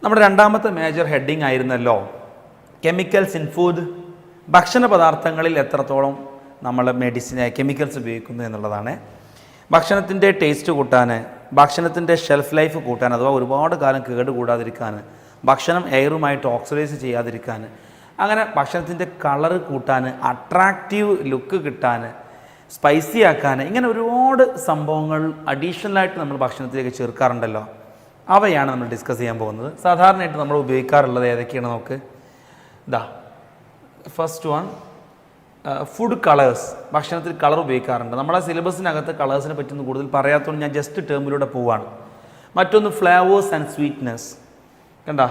നമ്മുടെ രണ്ടാമത്തെ major heading ആയിരുന്നല്ലോ കെമിക്കൽസ് ഇൻ ഫുഡ്. ഭക്ഷണ പദാർത്ഥങ്ങളിൽ എത്രത്തോളം നമ്മൾ കെമിക്കൽസ് ഉപയോഗിക്കുന്നു എന്നുള്ളതാണ്. ഭക്ഷണത്തിൻ്റെ ടേസ്റ്റ് കൂട്ടാൻ, ഭക്ഷണത്തിൻ്റെ ഷെൽഫ് ലൈഫ് കൂട്ടാൻ, അഥവാ ഒരുപാട് കാലം കേടുകൂടാതിരിക്കാൻ, ഭക്ഷണം എയറുമായിട്ട് ഓക്സിഡൈസ് ചെയ്യാതിരിക്കാൻ, അങ്ങനെ ഭക്ഷണത്തിൻ്റെ കളറ് കൂട്ടാൻ, അട്രാക്റ്റീവ് ലുക്ക് കിട്ടാൻ, സ്പൈസി ആക്കാൻ, ഇങ്ങനെ ഒരുപാട് സംഭവങ്ങൾ അഡീഷണലായിട്ട് നമ്മൾ ഭക്ഷണത്തിലേക്ക് ചേർക്കാറുണ്ടല്ലോ. അവയാണ് നമ്മൾ ഡിസ്കസ് ചെയ്യാൻ പോകുന്നത്. സാധാരണയായിട്ട് നമ്മൾ ഉപയോഗിക്കാറുള്ളത് ഏതൊക്കെയാണ് നമുക്ക്? First one, food colours. ഭക്ഷണത്തിൽ കളർ ഉപയോഗിക്കാറുണ്ട്. നമ്മുടെ സിലബസിനകത്ത് കളേഴ്സിനെ പറ്റി കൂടുതൽ പറയാത്തതുകൊണ്ട് ഞാൻ ജസ്റ്റ് ടേമിലൂടെ പോവാണ്. മറ്റൊന്ന് ഫ്ലേവേഴ്സ് ആൻഡ് സ്വീറ്റ്നെസ്. കണ്ട,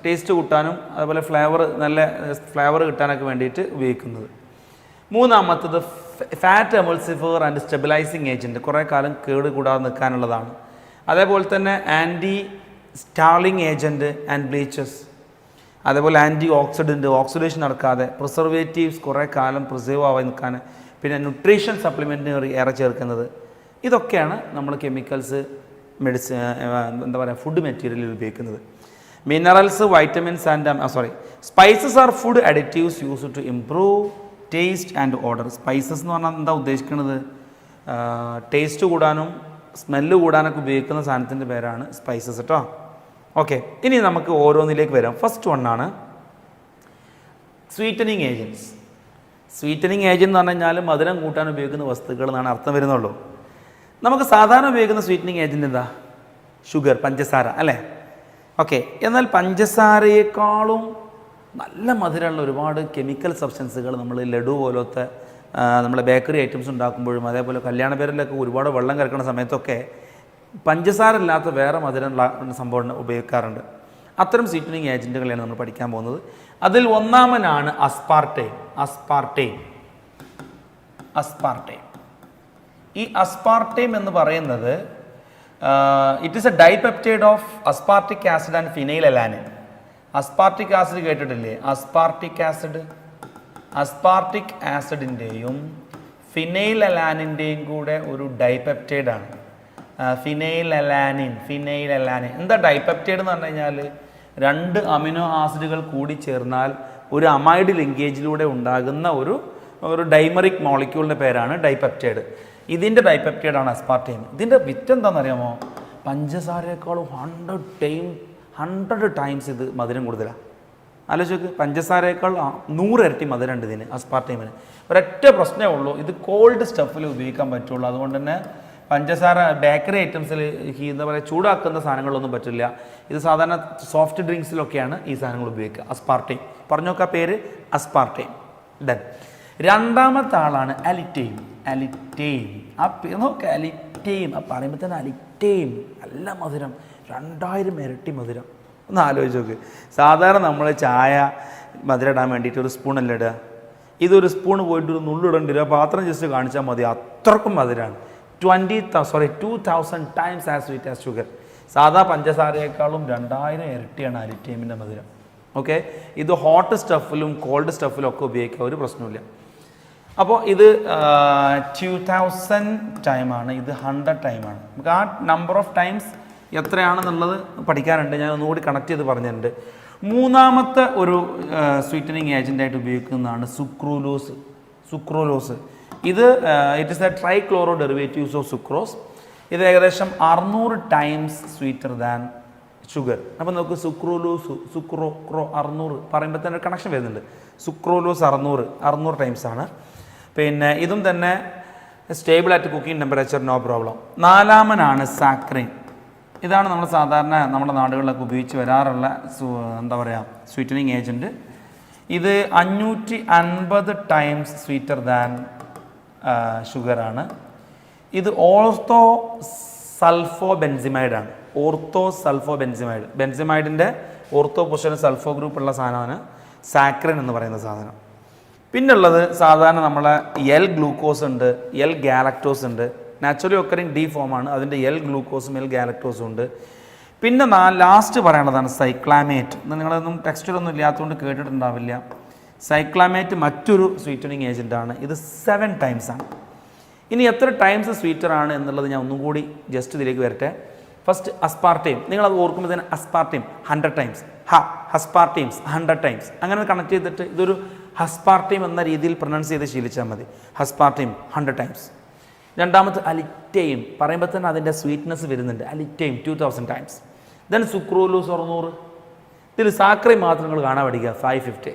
ടേസ്റ്റ് കൂട്ടാനും അതുപോലെ നല്ല ഫ്ലേവർ കിട്ടാനൊക്കെ വേണ്ടിയിട്ട് ഉപയോഗിക്കുന്നത്. മൂന്നാമത്തത് ഫാറ്റ് എമൾസിഫർ ആൻഡ് സ്റ്റെബിലൈസിങ് ഏജൻറ്റ്, കുറേ കാലം കേട് കൂടാതെ നിൽക്കാനുള്ളതാണ്. അതേപോലെ തന്നെ ആൻറ്റി സ്റ്റാർലിംഗ് ഏജൻറ്റ് ആൻഡ് ബ്ലീച്ചസ്, അതേപോലെ ആൻറ്റി ഓക്സിഡൻറ്റ്, ഓക്സിഡേഷൻ നടക്കാതെ, പ്രിസർവേറ്റീവ്സ് കുറേ കാലം പ്രിസേർവ് ആവാൻ നിൽക്കാൻ, പിന്നെ ന്യൂട്രീഷൻ സപ്ലിമെൻറ്റിന് ഏറെ ചേർക്കുന്നത്. ഇതൊക്കെയാണ് നമ്മൾ കെമിക്കൽസ് ഫുഡ് മെറ്റീരിയലിൽ ഉപയോഗിക്കുന്നത്. Minerals, vitamins and spices are food additives used to improve taste and odour. Spices എന്ന് പറഞ്ഞാൽ എന്താ ഉദ്ദേശിക്കുന്നത്? ടേസ്റ്റ് കൂടാനും സ്മെല്ല് കൂടാനൊക്കെ ഉപയോഗിക്കുന്ന സാധനത്തിൻ്റെ പേരാണ് സ്പൈസസ് കേട്ടോ. ഓക്കെ, ഇനി നമുക്ക് ഓരോന്നിലേക്ക് വരാം. ഫസ്റ്റ് വണ്ണാണ് സ്വീറ്റനിങ് ഏജൻറ്റ്സ്. സ്വീറ്റനിങ് ഏജൻറ്റ് എന്ന് പറഞ്ഞു കഴിഞ്ഞാൽ മധുരം കൂട്ടാൻ ഉപയോഗിക്കുന്ന വസ്തുക്കൾ എന്നാണ് അർത്ഥം വരുന്നുള്ളൂ. നമുക്ക് സാധാരണ ഉപയോഗിക്കുന്ന സ്വീറ്റനിങ് ഏജൻറ്റ് എന്താ? ഷുഗർ, പഞ്ചസാര അല്ലേ? ഓക്കെ, എന്നാൽ പഞ്ചസാരയേക്കാളും നല്ല മധുരമുള്ള ഒരുപാട് കെമിക്കൽ സബ്സ്റ്റൻസുകൾ നമ്മൾ ലഡു പോലത്തെ നമ്മളെ ബേക്കറി ഐറ്റംസ് ഉണ്ടാക്കുമ്പോഴും അതേപോലെ കല്യാണ പേരിലൊക്കെ ഒരുപാട് വെള്ളം കലക്കുന്ന സമയത്തൊക്കെ പഞ്ചസാര ഇല്ലാത്ത വേറെ മധുരമുള്ള സംഭവം ഉപയോഗിക്കാറുണ്ട്. അത്തരം സ്വീറ്റനിങ് ഏജൻറ്റുകളെയാണ് നമ്മൾ പഠിക്കാൻ പോകുന്നത്. അതിൽ ഒന്നാമനാണ് അസ്പാർട്ടേം. ഈ അസ്പാർട്ടേം എന്ന് പറയുന്നത് it is A dipeptide of aspartic acid and phenyl alanine. Aspartic acid കേട്ടിട്ടില്ലേ? അസ്പാർട്ടിക് ആസിഡിൻ്റെയും ഫിനൈൽ അലാനിൻ്റെയും കൂടെ ഒരു ഡൈപെപ്റ്റൈഡാണ് ഫിനൈൽ അലാനിൻ. എന്താ ഡൈപെപ്റ്റൈഡ് എന്ന് പറഞ്ഞു കഴിഞ്ഞാൽ 2 അമിനോ ആസിഡുകൾ കൂടി ചേർന്നാൽ ഒരു അമൈഡ് ലിങ്കേജിലൂടെ ഉണ്ടാകുന്ന ഒരു ഡൈമറിക് മോളിക്യൂളിൻ്റെ പേരാണ് ഡൈപെപ്റ്റൈഡ്. ഇതിൻ്റെ ഡൈപെപ്റ്റൈഡാണ് അസ്പാർട്ടേം. ഇതിൻ്റെ വിറ്റെന്താണെന്നറിയാമോ? പഞ്ചസാരയേക്കാളും 100 ടൈംസ് ഇത് മധുരം കൂടുതലാണ്. ആലോചിച്ച്, പഞ്ചസാരയേക്കാൾ 100 ഇരട്ടി മധുരം ഉണ്ട് ഇതിന്, അസ്പാർട്ടേമിന്. ഒരൊറ്റ പ്രശ്നമേ ഉള്ളൂ, ഇത് കോൾഡ് സ്റ്റഫിൽ ഉപയോഗിക്കാൻ പറ്റുള്ളൂ. അതുകൊണ്ട് തന്നെ പഞ്ചസാര ബേക്കറി ഐറ്റംസിൽ എന്താ പറയുക ചൂടാക്കുന്ന സാധനങ്ങളൊന്നും പറ്റില്ല. ഇത് സാധാരണ സോഫ്റ്റ് ഡ്രിങ്ക്സിലൊക്കെയാണ് ഈ സാധനങ്ങൾ ഉപയോഗിക്കുക. അസ്പാർട്ടേം പറഞ്ഞു നോക്കുക, പേര് അസ്പാർട്ടേം. ഡൻ. രണ്ടാമത്തെ ആളാണ് അലിറ്റെയിം. ആ നോക്കുക, അലിറ്റെയിം. ആ പറയുമ്പോൾ തന്നെ അലിറ്റെയിം, നല്ല മധുരം, 2000 ഇരട്ടി മധുരം. ഒന്ന് ആലോചിച്ച് നോക്ക്. സാധാരണ നമ്മൾ ചായ മധുരം ഇടാൻ വേണ്ടിയിട്ട് ഒരു സ്പൂണല്ലേ ഇടുക. ഇതൊരു സ്പൂണ് പോയിട്ട് ഒരു നുള്ളിടേണ്ടി വരും. ആ പാത്രം ജസ്റ്റ് കാണിച്ചാൽ മതി, അത്രക്കും മധുരമാണ്. 2000 times as sweet as sugar. സാധാ പഞ്ചസാരയേക്കാളും 2000 ഇരട്ടിയാണ് അലിറ്റെയിമിൻ്റെ മധുരം. ഓക്കെ, ഇത് ഹോട്ട് സ്റ്റഫിലും കോൾഡ് സ്റ്റഫിലും ഒക്കെ ഉപയോഗിക്കുക, ഒരു പ്രശ്നമില്ല. അപ്പോൾ ഇത് 2000 ടൈമാണ്, ഇത് 100 ടൈമാണ്. നമുക്ക് ആ നമ്പർ ഓഫ് ടൈംസ് എത്രയാണെന്നുള്ളത് പഠിക്കാനുണ്ട്. ഞാൻ ഒന്നുകൂടി കണക്ട് ചെയ്ത് പറഞ്ഞിട്ടുണ്ട്. മൂന്നാമത്തെ ഒരു സ്വീറ്റനിങ് ഏജൻ്റായിട്ട് ഉപയോഗിക്കുന്നതാണ് സുക്രോലോസ്. ഇത് it is A trichloro derivatives of sucrose. ഇത് ഏകദേശം 600 ടൈംസ് സ്വീറ്റർ ദാൻ ഷുഗർ. അപ്പോൾ നമുക്ക് സുക്രോലോസ് 600 പറയുമ്പോൾ തന്നെ കണക്ഷൻ വരുന്നുണ്ട്. സുക്രോലോസ് 600 ടൈംസ് ആണ്. പിന്നെ ഇതും തന്നെ stable at cooking temperature, no problem. നാലാമനാണ് സാക്രിൻ. ഇതാണ് നമ്മൾ സാധാരണ നമ്മുടെ നാടുകളിലൊക്കെ ഉപയോഗിച്ച് വരാറുള്ള സ്വീറ്റനിങ് ഏജൻറ്റ്. ഇത് 550 ടൈംസ് സ്വീറ്റർ ദാൻ ഷുഗറാണ്. ഇത് ഓർത്തോസൾഫോബെൻസിമൈഡാണ്. ബെൻസിമൈഡിൻ്റെ ഓർത്തോ പൊസിഷൻ സൾഫോ ഗ്രൂപ്പുള്ള സാധനമാണ് സാക്രിൻ എന്ന് പറയുന്ന സാധനം. പിന്നുള്ളത് സാധാരണ നമ്മളെ എൽ ഗ്ലൂക്കോസ് ഉണ്ട്, എൽ ഗാലക്ടോസ് ഉണ്ട്. നാച്ചുറലി ഒക്കറിങ് ഡി ഫോമാണ്. അതിൻ്റെ എൽ ഗ്ലൂക്കോസും എൽ ഗാലക്ടോസും ഉണ്ട്. പിന്നെ ലാസ്റ്റ് പറയേണ്ടതാണ് സൈക്ലാമേറ്റ്. നിങ്ങളൊന്നും ടെക്സ്റ്റിലൊന്നും ഇല്ലാത്തതുകൊണ്ട് കേട്ടിട്ടുണ്ടാവില്ല. സൈക്ലാമേറ്റ് മറ്റൊരു സ്വീറ്റനിങ് ഏജൻറ്റാണ്. ഇത് 7 ടൈംസാണ്. ഇനി എത്ര ടൈംസ് സ്വീറ്ററാണ് എന്നുള്ളത് ഞാൻ ഒന്നും കൂടി ജസ്റ്റ് ഇതിലേക്ക് വരട്ടെ. ഫസ്റ്റ് അസ്പാർട്ടൈം, നിങ്ങളത് ഓർക്കുമ്പോൾ തന്നെ അസ്പാർട്ടൈം 100 ടൈംസ്, ഹസ്പാർട്ടൈംസ് 100 ടൈംസ്, അങ്ങനെ കണക്ട് ചെയ്തിട്ട് ഇതൊരു ഹസ്പാർട്ടൈം എന്ന രീതിയിൽ പ്രൊനൗൺസ് ചെയ്ത് ശീലിച്ചാൽ മതി. ഹസ്പാർട്ടൈം 100 ടൈംസ്. രണ്ടാമത് അലിറ്റൈം, പറയുമ്പോൾ തന്നെ അതിൻ്റെ സ്വീറ്റ്നെസ് വരുന്നുണ്ട്. അലിറ്റൈം 2000 ടൈംസ്. Then sucralose 600. ഇതിൽ സാക്രൈൻ മാത്രം നിങ്ങൾ കാണാൻ പഠിക്കുക 550.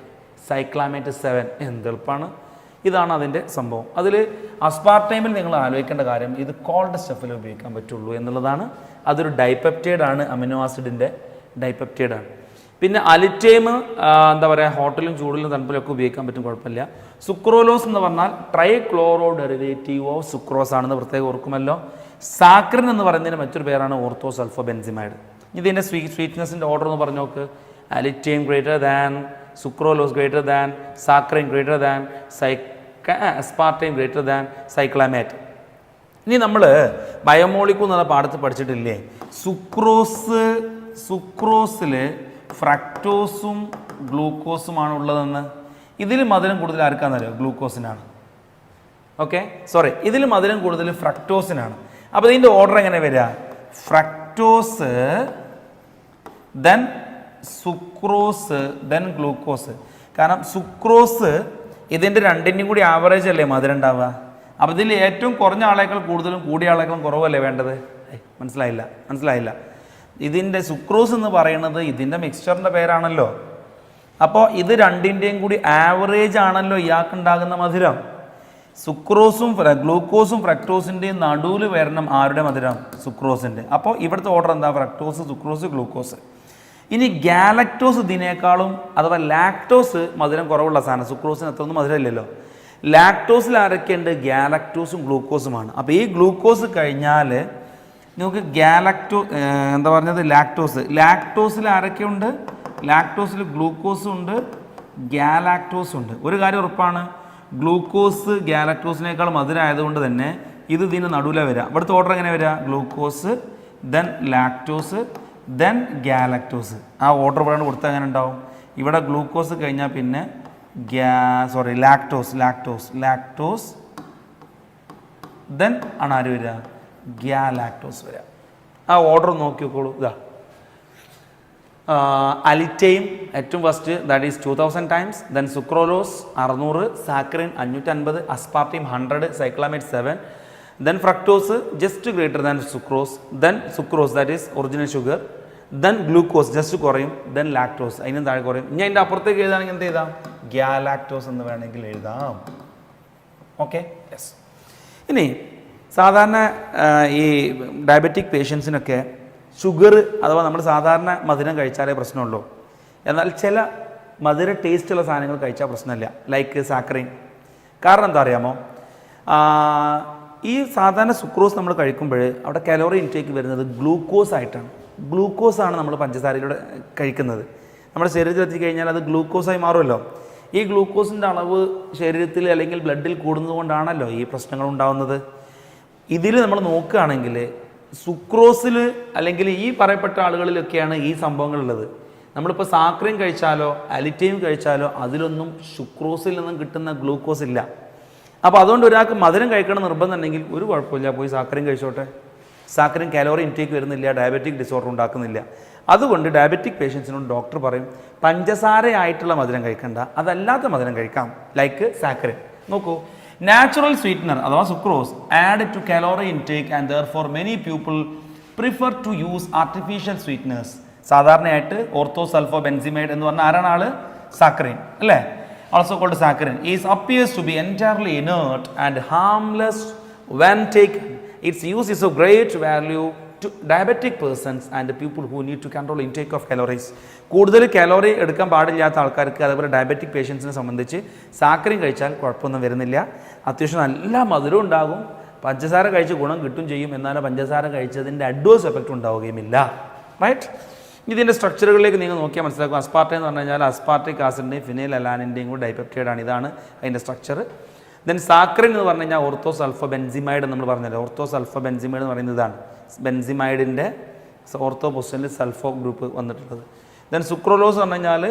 സൈക്ലാമേറ്റ് 7. എന്തെളുപ്പമാണ്. ഇതാണ് അതിൻ്റെ സംഭവം. അതിൽ അസ്പാർട്ടൈമിൽ നിങ്ങൾ ആലോചിക്കേണ്ട കാര്യം ഇത് കോൾഡ് സ്റ്റഫിൽ ഉപയോഗിക്കാൻ പറ്റുള്ളൂ എന്നുള്ളതാണ്. അതൊരു ഡൈപെപ്റ്റൈഡാണ്, അമിനോ ആസിഡിൻ്റെ ഡൈപെപ്റ്റൈഡാണ്. പിന്നെ അലിറ്റൈം എന്താ പറയുക, ഹോട്ടലും ചൂടിലും തണുപ്പിലൊക്കെ ഉപയോഗിക്കാൻ പറ്റും, കുഴപ്പമില്ല. സുക്രോലോസ് എന്ന് പറഞ്ഞാൽ ട്രൈക്ലോറോ ഡെറിവേറ്റീവ് ഓഫ് സുക്രോസ് ആണെന്ന് പ്രത്യേകം ഓർക്കുമല്ലോ. സാക്രിൻ എന്ന് പറയുന്നതിന് മറ്റൊരു പേരാണ് ഓർത്തോസൾഫോബെൻസിമൈഡ്. ഇതിൻ്റെ സ്വീറ്റ്നെസ്സിൻ്റെ ഓർഡർ എന്ന് പറഞ്ഞു നോക്ക്. Alitame greater than, sucralose greater than, saccharin greater than, aspartame greater than, cyclamate. ഇനി നമ്മൾ ബയോമോളിക്കൂൾ എന്നുള്ള പാഠത്തിൽ പഠിച്ചിട്ടില്ലേ, സുക്രോസിൽ ഫ്രക്ടോസും ഗ്ലൂക്കോസുമാണ് ഉള്ളതെന്ന്. ഇതിൽ മധുരം കൂടുതൽ ആർക്കാണെന്നറിയോ? ഗ്ലൂക്കോസിനാണ്. ഓക്കെ, സോറി, ഇതിൽ മധുരം കൂടുതൽ ഫ്രക്ടോസിനാണ്. അപ്പോൾ ഇതിൻ്റെ ഓർഡർ എങ്ങനെ വരിക? Fructose, then sucrose, then glucose. കാരണം സുക്രോസ് ഇതിൻ്റെ രണ്ടിൻ്റെയും കൂടി ആവറേജ് അല്ലേ മധുരം ഉണ്ടാവുക. അപ്പോൾ ഇതിൽ ഏറ്റവും കുറഞ്ഞ ആളേക്കാൾ കൂടുതലും കൂടിയ ആളേക്കാളും കുറവല്ലേ വേണ്ടത്? മനസ്സിലായില്ല. ഇതിൻ്റെ സുക്രോസ് എന്ന് പറയുന്നത് ഇതിൻ്റെ മിക്സ്ചറിൻ്റെ പേരാണല്ലോ. അപ്പോൾ ഇത് രണ്ടിൻ്റെയും കൂടി ആവറേജ് ആണല്ലോ ഇയാൾക്കുണ്ടാകുന്ന മധുരം. സുക്രോസും ഗ്ലൂക്കോസും ഫ്രക്ടോസിൻ്റെയും നടുവിൽ വരണം ആരുടെ മധുരം? സുക്രോസിൻ്റെ. അപ്പോൾ ഇവിടുത്തെ ഓർഡർ എന്താ? Fructose, sucrose, glucose. ഇനി ഗാലക്ടോസ് ഇതിനേക്കാളും, അഥവാ ലാക്ടോസ് മധുരം കുറവുള്ള സാധനം. സുക്രോസിന് അത്രയൊന്നും മധുരമില്ലല്ലോ. ലാക്ടോസിൽ ആരൊക്കെയുണ്ട്? ഗാലക്ടോസും ഗ്ലൂക്കോസുമാണ്. അപ്പോൾ ഈ ഗ്ലൂക്കോസ് കഴിഞ്ഞാൽ നമുക്ക് എന്താ പറഞ്ഞത്? ലാക്ടോസിൽ ആരൊക്കെയുണ്ട്? ലാക്ടോസിൽ ഗ്ലൂക്കോസും ഉണ്ട്, ഗാലാക്ടോസും ഉണ്ട്. ഒരു കാര്യം ഉറപ്പാണ്, ഗ്ലൂക്കോസ് ഗാലക്ടോസിനേക്കാൾ മധുരമായതുകൊണ്ട് തന്നെ ഇത് ഇതിന് നടുവിലാണ് വരിക. ഇവിടുത്തെ ഓർഡർ എങ്ങനെ വരിക? Glucose, then lactose, then galactose. ആ ഓർഡർ ഇവിടെ കൊടുത്താൽ എങ്ങനെ ഉണ്ടാവും? ഇവിടെ ഗ്ലൂക്കോസ് കഴിഞ്ഞാൽ പിന്നെ ലാക്ടോസ്, ദെൻ ആണ് ആര് വരിക? ഗാലാക്ടോസ് വരിക. ആ ഓർഡർ നോക്കി നോക്കോളൂ. ഇതാ അലിറ്റൈം ഏറ്റവും first, that is 2000 times. Then sucralose 600, saccharin 550, aspartame 100, cyclamate 7, then fructose just greater than sucrose, then sucrose that is original sugar, then glucose just കുറയും, ദെൻ ലാക്ടോസ് അതിനും താഴെ കുറയും. ഇനി അതിൻ്റെ അപ്പുറത്തേക്ക് എഴുതാണെങ്കിൽ എന്ത് എഴുതാം? ഗാലാക്ടോസ് എന്ന് വേണമെങ്കിൽ എഴുതാം. Okay, yes. ഇനി സാധാരണ ഈ ഡയബറ്റിക് പേഷ്യൻസിനൊക്കെ ഷുഗർ അഥവാ നമ്മൾ സാധാരണ മധുരം കഴിച്ചാലേ പ്രശ്നമുള്ളൂ. എന്നാൽ ചില മധുര ടേസ്റ്റുള്ള സാധനങ്ങൾ കഴിച്ചാൽ പ്രശ്നമില്ല, ലൈക്ക് സാക്രൈൻ. കാരണം എന്താ അറിയാമോ? ഈ സാധാരണ സുക്രോസ് നമ്മൾ കഴിക്കുമ്പോൾ അവിടെ കലോറി ഇൻടേക്ക് വരുന്നത് ഗ്ലൂക്കോസ് ആയിട്ടാണ്. ഗ്ലൂക്കോസാണ് നമ്മൾ പഞ്ചസാരയിലൂടെ കഴിക്കുന്നത്. നമ്മുടെ ശരീരത്തിൽ എത്തിക്കഴിഞ്ഞാൽ അത് ഗ്ലൂക്കോസായി മാറുമല്ലോ. ഈ ഗ്ലൂക്കോസിൻ്റെ അളവ് ശരീരത്തിൽ അല്ലെങ്കിൽ ബ്ലഡിൽ കൂടുന്നത് കൊണ്ടാണല്ലോ ഈ പ്രശ്നങ്ങൾ ഉണ്ടാകുന്നത്. ഇതിൽ നമ്മൾ നോക്കുകയാണെങ്കിൽ സുക്രോസിൽ അല്ലെങ്കിൽ ഈ പറയപ്പെട്ട ആളുകളിലൊക്കെയാണ് ഈ സംഭവങ്ങളുള്ളത്. നമ്മളിപ്പോൾ സാക്രൈൻ കഴിച്ചാലോ അലിറ്റൈം കഴിച്ചാലോ അതിലൊന്നും സുക്രോസിൽ നിന്നും കിട്ടുന്ന ഗ്ലൂക്കോസ് ഇല്ല. അപ്പോൾ അതുകൊണ്ട് ഒരാൾക്ക് മധുരം കഴിക്കണം നിർബന്ധമുണ്ടെങ്കിൽ ഒരു കുഴപ്പമില്ല, പോയി സാക്രൈൻ കഴിച്ചോട്ടെ. സാക്രൈൻ കലോറി ഇൻടേക്ക് വരുന്നില്ല, ഡയബറ്റിക് ഡിസോർഡർ ഉണ്ടാക്കുന്നില്ല. അതുകൊണ്ട് ഡയബറ്റിക് പേഷ്യൻസിനോട് ഡോക്ടർ പറയും പഞ്ചസാരയായിട്ടുള്ള മധുരം കഴിക്കണ്ട, അതല്ലാത്ത മധുരം കഴിക്കാം, ലൈക്ക് സാക്രൈൻ. നോക്കൂ, നാച്ചുറൽ സ്വീറ്റ്നർ അഥവാ sucrose add to calorie intake and therefore many people prefer to use artificial sweeteners. സാധാരണയായിട്ട് ഓർത്തോസൾഫോബെൻസിമൈഡ് എന്ന് പറഞ്ഞ ആരാണ് ആള്? സാക്രൈൻ അല്ലേ? also called saccharin, appears to be entirely inert and harmless when taken. Its use is of great value to diabetic persons and people who need to control intake of calories. കൂടുതൽ calorie എടുക്കാൻ പാടില്ലാത്ത ആൾക്കാർക്ക്, അതുപോലെ diabetic പേഷ്യൻസിനെ സംബന്ധിച്ച് സാക്രൈൻ കഴിച്ചാൽ കുഴപ്പമൊന്നും വരുന്നില്ല. അത്യാവശ്യം നല്ല മധുരം ഉണ്ടാകും, പഞ്ചസാര കഴിച്ച് ഗുണം കിട്ടും ചെയ്യും. എന്നാൽ പഞ്ചസാര കഴിച്ചതിൻ്റെ അഡ്വേഴ്സ് എഫക്റ്റ് ഉണ്ടാവുകയുമില്ല. റൈറ്റ്? ഇതിൻ്റെ സ്ട്രക്ചറുകളിലേക്ക് നിങ്ങൾ നോക്കിയാൽ മനസ്സിലാക്കും. അസ്പാർട്ടൈം എന്ന് പറഞ്ഞു കഴിഞ്ഞാൽ അസ്പാർട്ടിക് ആസിഡിൻ്റെയും ഫിനൈൽ അലാനിൻ്റെയും കൂടെ ഡൈപെപ്റ്റൈഡാണ്. ഇതാണ് അതിൻ്റെ സ്ട്രക്ചർ. ദെൻ സാക്രൈൻ എന്ന് പറഞ്ഞു കഴിഞ്ഞാൽ ഓർത്തോസൾഫോബെൻസിമൈഡ് നമ്മൾ പറഞ്ഞല്ലോ. ഓർത്തോസൾഫോബെൻസിമൈഡ് എന്ന് പറയുന്നത് ഇതാണ്, ബെൻസിമൈഡിൻ്റെ ഓർത്തോ പൊസിഷനിൽ സൾഫോ ഗ്രൂപ്പ് വന്നിട്ടുള്ളത്. ദെൻ സുക്രോലോസ് പറഞ്ഞു കഴിഞ്ഞാൽ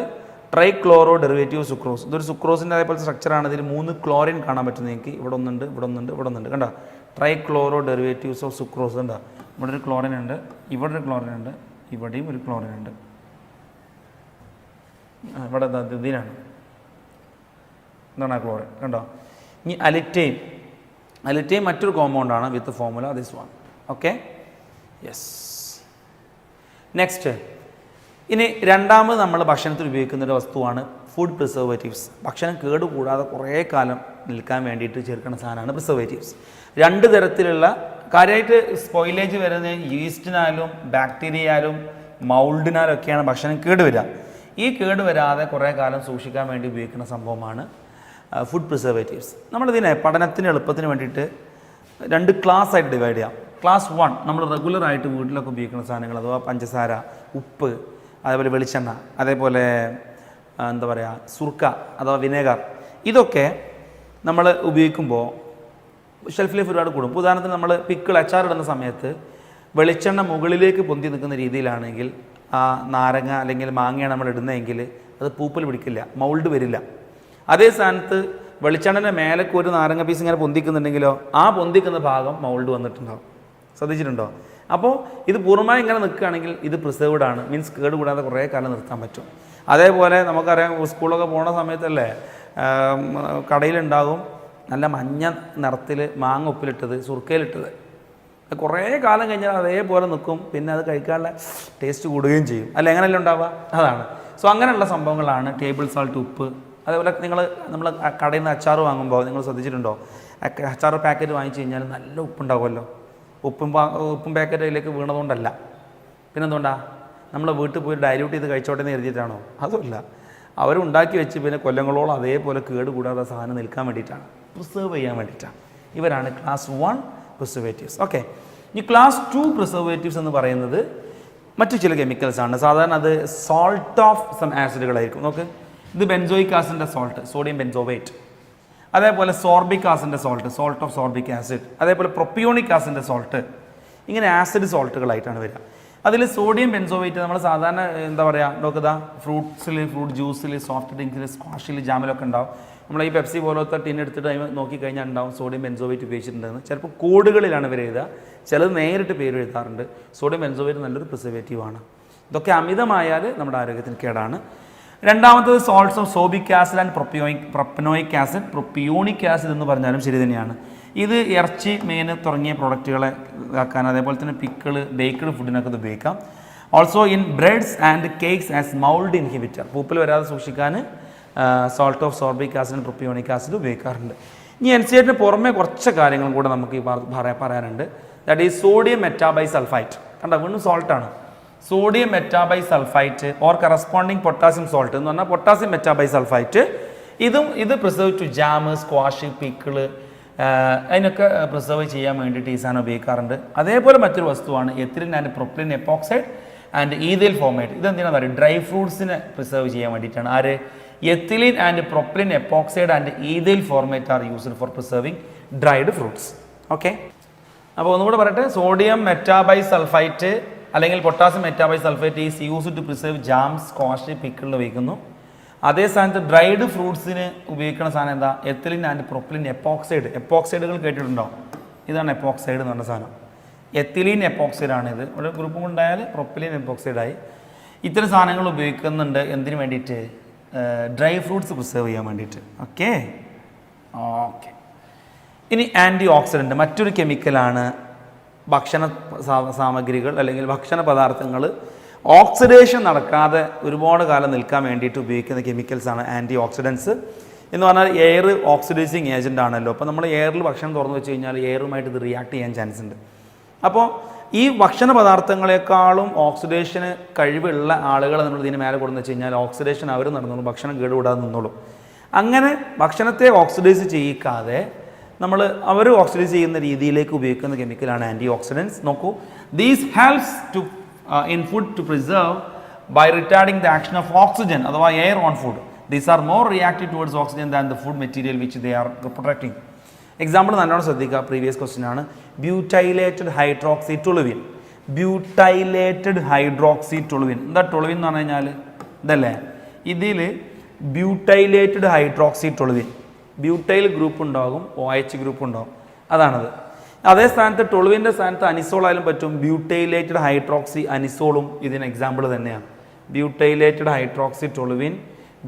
ട്രൈക്ലോറോ ഡെറിവേറ്റീവ് സുക്രോസ്. ഇതൊരു സുക്രോസിൻ്റെ അതേപോലെ സ്ട്രക്ചറാണ്. ഇതിൽ 3 ക്ലോറിൻ കാണാൻ പറ്റും നിങ്ങൾക്ക്. ഇവിടെ ഒന്നുണ്ട്, ഇവിടെ ഒന്നുണ്ട്, ഇവിടെ ഒന്നുണ്ട്. കണ്ടോ? ട്രൈക്ലോറോ ഡെറിവേറ്റീവ്സ് ഓഫ് സുക്രോസ് ഉണ്ട്. ഇവിടെ ഒരു ക്ലോറിൻ ഉണ്ട്, ഇവിടെ ഒരു ക്ലോറിൻ ഉണ്ട്, ഇവിടെയും ഒരു ക്ലോറിൻ ഉണ്ട്. ഇവിടെ ഇതിനാണ് എന്താണ് ആ ക്ലോറിൻ കണ്ടോ. ഇനി അലിറ്റെയിൻ മറ്റൊരു കോമ്പൗണ്ടാണ് with formula this one. Okay, yes. Next, ഇനി രണ്ടാമത് നമ്മൾ ഭക്ഷണത്തിൽ ഉപയോഗിക്കുന്ന ഒരു വസ്തുവാണ് ഫുഡ് പ്രിസർവേറ്റീവ്സ്. ഭക്ഷണം കേടുകൂടാതെ കുറേ കാലം നിൽക്കാൻ വേണ്ടിയിട്ട് ചേർക്കുന്ന സാധനമാണ് പ്രിസർവേറ്റീവ്സ്. രണ്ട് തരത്തിലുള്ള, കാര്യമായിട്ട് സ്പോയിലേജ് വരുന്നത് ഈസ്റ്റിനാലും ബാക്ടീരിയയാലും മൗൾഡിനാലും ഒക്കെയാണ് ഭക്ഷണം കേടുവരിക. ഈ കേടുവരാതെ കുറേ കാലം സൂക്ഷിക്കാൻ വേണ്ടി ഉപയോഗിക്കുന്ന സംഭവമാണ് ഫുഡ് പ്രിസർവേറ്റീവ്സ്. നമ്മളിതിനെ പഠനത്തിന് എളുപ്പത്തിന് വേണ്ടിയിട്ട് രണ്ട് ക്ലാസ് ആയിട്ട് ഡിവൈഡ് ചെയ്യാം. ക്ലാസ് 1 നമ്മൾ റെഗുലറായിട്ട് വീട്ടിലൊക്കെ ഉപയോഗിക്കുന്ന സാധനങ്ങൾ, അഥവാ പഞ്ചസാര, ഉപ്പ്, അതേപോലെ വെളിച്ചെണ്ണ, അതേപോലെ എന്താ പറയുക സുർക്ക അഥവാ വിനേഗർ. ഇതൊക്കെ നമ്മൾ ഉപയോഗിക്കുമ്പോൾ ഷെൽഫ് ലൈഫ് ഒരുപാട് കൂടും. ഉദാഹരണത്തിന് നമ്മൾ അച്ചാർ ഇടുന്ന സമയത്ത് വെളിച്ചെണ്ണ മുകളിലേക്ക് പൊന്തി നിൽക്കുന്ന രീതിയിലാണെങ്കിൽ ആ നാരങ്ങ അല്ലെങ്കിൽ മാങ്ങയാണ് നമ്മൾ ഇടുന്നതെങ്കിൽ അത് പൂപ്പൽ പിടിക്കില്ല, മൗൾഡ് വരില്ല. അതേ സ്ഥാനത്ത് വെളിച്ചെണ്ണൻ്റെ മേലേക്ക് ഒരു നാരങ്ങ പീസ് ഇങ്ങനെ പൊന്തിക്കുന്നുണ്ടെങ്കിലോ ആ പൊന്തിക്കുന്ന ഭാഗം മൗൾഡ് വന്നിട്ടുണ്ടാവും. ശ്രദ്ധിച്ചിട്ടുണ്ടോ? അപ്പോൾ ഇത് പൂർണ്ണമായി ഇങ്ങനെ നിൽക്കുകയാണെങ്കിൽ ഇത് പ്രിസർവ്ഡ് ആണ്, മീൻസ് കേടുകൂടാതെ കുറേ കാലം നിർത്താൻ പറ്റും. അതേപോലെ നമുക്കറിയാം സ്കൂളൊക്കെ പോകുന്ന സമയത്തല്ലേ കടയിലുണ്ടാകും നല്ല മഞ്ഞ നിറത്തിൽ മാങ്ങ ഉപ്പിലിട്ടത്, സുർക്കയിലിട്ടത്. കുറേ കാലം കഴിഞ്ഞാൽ അതേപോലെ നിൽക്കും, പിന്നെ അത് കഴിക്കാനുള്ള ടേസ്റ്റ് കൂടുകയും ചെയ്യും. അല്ല എങ്ങനെയല്ല ഉണ്ടാവുക? അതാണ്. സോ അങ്ങനെയുള്ള സംഭവങ്ങളാണ് ടേബിൾ സാൾട്ട്, ഉപ്പ്. അതേപോലെ നമ്മൾ കടയിൽ നിന്ന് അച്ചാർ വാങ്ങുമ്പോൾ നിങ്ങൾ ശ്രദ്ധിച്ചിട്ടുണ്ടോ, അച്ചാർ പാക്കറ്റ് വാങ്ങിച്ചു കഴിഞ്ഞാൽ നല്ല ഉപ്പുണ്ടാവുമല്ലോ. ഉപ്പും പാക്കറ്റ് അതിലേക്ക് വീണതുകൊണ്ടല്ല, പിന്നെന്തുകൊണ്ടാണ്? നമ്മൾ വീട്ടിൽ പോയി ഡൈല്യൂട്ട് ചെയ്ത് കഴിച്ചോട്ടെ എന്ന് എഴുതിയിട്ടാണോ? അതുമല്ല, അവരുണ്ടാക്കി വെച്ച് പിന്നെ കൊല്ലങ്ങളോളം അതേപോലെ കേടുകൂടാതെ സാധനം നിൽക്കാൻ വേണ്ടിയിട്ടാണ്, പ്രിസർവ് ചെയ്യാൻ വേണ്ടിയിട്ടാണ്. ഇവരാണ് ക്ലാസ് 1 പ്രിസർവേറ്റീവ്സ്. ഓക്കെ, ഈ ക്ലാസ് 2 പ്രിസർവേറ്റീവ്സ് എന്ന് പറയുന്നത് മറ്റു ചില കെമിക്കൽസ് ആണ്. സാധാരണ അത് സോൾട്ട് ഓഫ് സം ആസിഡുകളായിരിക്കും. നോക്ക്, ഇത് ബെൻസോയിക് ആസിഡിൻ്റെ സോൾട്ട്, സോഡിയം ബെൻസോവേറ്റ്. അതേപോലെ സോർബിക് ആസിഡിൻ്റെ സോൾട്ട് ഓഫ് സോർബിക് ആസിഡ്. അതേപോലെ പ്രൊപ്പിയോണിക് ആസിഡിൻ്റെ സോൾട്ട്. ഇങ്ങനെ ആസിഡ് സോൾട്ടുകളായിട്ടാണ് വരിക. അതിൽ സോഡിയം ബെൻസോവേറ്റ് നമ്മൾ സാധാരണ എന്താ പറയുക, നോക്കുക, ഫ്രൂട്ട്സിൽ, ഫ്രൂട്ട് ജ്യൂസിൽ, സോഫ്റ്റ് ഡ്രിങ്ക്സിൽ, സ്ക്വാഷിൽ, ജാമിലൊക്കെ ഉണ്ടാവും. നമ്മൾ ഈ പെപ്സി പോലത്തെ ടിൻ എടുത്തിട്ട് അതിന് നോക്കിക്കഴിഞ്ഞാൽ ഉണ്ടാവും സോഡിയം ബെൻസോവേറ്റ് ഉപയോഗിച്ചിട്ടുണ്ടെന്ന്. ചിലപ്പോൾ കോഡുകളിലാണ് ഇവർ എഴുതുക, ചിലത് നേരിട്ട് പേര് എഴുതാറുണ്ട്. സോഡിയം ബെൻസോവേറ്റ് നല്ലൊരു പ്രിസർവേറ്റീവാണ്. ഇതൊക്കെ അമിതമായാൽ നമ്മുടെ ആരോഗ്യത്തിന് കേടാണ്. രണ്ടാമത്തത് salts of sorbic acid and propanoic acid. Propionic acid എന്ന് പറഞ്ഞാലും ശരി തന്നെയാണ്. ഇത് ഇറച്ചി, മീൻ തുടങ്ങിയ പ്രൊഡക്റ്റുകളെ ഇതാക്കാൻ, അതേപോലെ തന്നെ പിക്കിള്, ബേക്ക്ഡ് ഫുഡിനൊക്കെ ഇത് ഉപയോഗിക്കാം. Also in breads and cakes as mould inhibitor. പൂപ്പൽ വരാതെ സൂക്ഷിക്കാൻ salt of sorbic acid and propionic acid ഉപയോഗിക്കാറുണ്ട്. ഇനി NaCl പുറമെ കുറച്ച് കാര്യങ്ങളും കൂടെ നമുക്ക് പറയാനുണ്ട്. That is sodium metabisulphite. കണ്ടോ, വീണ്ടും സോൾട്ടാണ്. Sodium metabisulphite or corresponding potassium salt എന്ന് പറഞ്ഞാൽ പൊട്ടാസ്യം മെറ്റാബൈസൾഫൈറ്റ്. ഇത് preserve to jam, squash, pickle, അതിനൊക്കെ പ്രിസർവ് ചെയ്യാൻ വേണ്ടിയിട്ട് ഈ സാധനം ഉപയോഗിക്കാറുണ്ട്. അതേപോലെ മറ്റൊരു വസ്തുവാണ് ethylene and propylene epoxide and ethyl format. ഇതെന്തിനാണെന്ന് പറയുക, ഡ്രൈ ഫ്രൂട്ട്സിനെ പ്രിസർവ് ചെയ്യാൻ വേണ്ടിയിട്ടാണ്. ആര്? Ethylene and propylene epoxide and ethyl formate are used for preserving dried fruits. Okay, അപ്പോൾ ഒന്നുകൂടെ പറയട്ടെ. സോഡിയം മെറ്റാബൈസൾഫൈറ്റ് അല്ലെങ്കിൽ potassium metabisulphate is used to preserve jam, squash, പിക്കിളിൽ ഉപയോഗിക്കുന്നു. അതേ സ്ഥാനത്ത് ഡ്രൈഡ് ഫ്രൂട്ട്സിന് ഉപയോഗിക്കുന്ന സാധനം എന്താ? Ethylene and propylene epoxide. എപ്പോക്സൈഡുകൾ കേട്ടിട്ടുണ്ടോ? ഇതാണ് എപ്പോക്സൈഡ് എന്ന് പറഞ്ഞ സാധനം. എത്തിലീൻ എപ്പോക്സൈഡാണ് ഇത്. ഒരു ഗ്രൂപ്പും കൊണ്ടായാൽ പ്രൊപ്പിലിൻ എപ്പോക്സൈഡായി. ഇത്തരം സാധനങ്ങൾ ഉപയോഗിക്കുന്നുണ്ട് എന്തിനു വേണ്ടിയിട്ട്? ഡ്രൈ ഫ്രൂട്ട്സ് പ്രിസർവ് ചെയ്യാൻ വേണ്ടിയിട്ട്. ഓക്കെ. ഇനി ആൻറ്റി ഓക്സിഡൻറ്റ് മറ്റൊരു കെമിക്കലാണ്. ഭക്ഷണ സാമഗ്രികൾ അല്ലെങ്കിൽ ഭക്ഷണ പദാർത്ഥങ്ങൾ ഓക്സിഡേഷൻ നടക്കാതെ ഒരുപാട് കാലം നിൽക്കാൻ വേണ്ടിയിട്ട് ഉപയോഗിക്കുന്ന കെമിക്കൽസാണ് ആൻറ്റി ഓക്സിഡൻസ് എന്ന് പറഞ്ഞാൽ. എയർ ഓക്സിഡൈസിങ് ഏജൻ്റ് ആണല്ലോ. അപ്പോൾ നമ്മൾ എയറിൽ ഭക്ഷണം തുറന്നു വെച്ച് കഴിഞ്ഞാൽ എയറുമായിട്ട് ഇത് റിയാക്ട് ചെയ്യാൻ ചാൻസ് ഉണ്ട്. അപ്പോൾ ഈ ഭക്ഷണ പദാർത്ഥങ്ങളെക്കാളും ഓക്സിഡേഷന് കഴിവുള്ള ആളുകളെ നമ്മൾ ഇതിന് മേലെ കൊടുന്ന് വെച്ച് കഴിഞ്ഞാൽ ഓക്സിഡേഷൻ അവർ നടന്നോളും, ഭക്ഷണം കേടുകൂടാതെ നിന്നോളും. അങ്ങനെ ഭക്ഷണത്തെ ഓക്സിഡൈസ് ചെയ്യിക്കാതെ അവർ ഓക്സിഡൈസ് ചെയ്യുന്ന രീതിയിലേക്ക് ഉപയോഗിക്കുന്ന കെമിക്കലാണ് ആൻറ്റി ഓക്സിഡൻസ്. നോക്കൂ, these helps to in food to preserve by retarding the action of oxygen അഥവാ air on food. These are more reactive towards oxygen than the food material which they are protecting. Example നല്ലോണം ശ്രദ്ധിക്കുക, previous question ആണ്. Butylated hydroxy toluene. Butylated hydroxy toluene. എന്താ toluene എന്ന് പറഞ്ഞു കഴിഞ്ഞാൽ ഇതല്ലേ? ഇതിൽ butylated hydroxy toluene, butyl group ഉണ്ടാകും, OH ഗ്രൂപ്പ് ഉണ്ടാകും, അതാണത്. അതേ സ്ഥാനത്ത് ടൊളുവിൻ്റെ സ്ഥാനത്ത് അനിസോൾ ആയാലും പറ്റും. ബ്യൂട്ടൈലേറ്റഡ് ഹൈഡ്രോക്സി അനിസോളും ഇതിന് എക്സാമ്പിൾ തന്നെയാണ്. Butylated hydroxy toluene,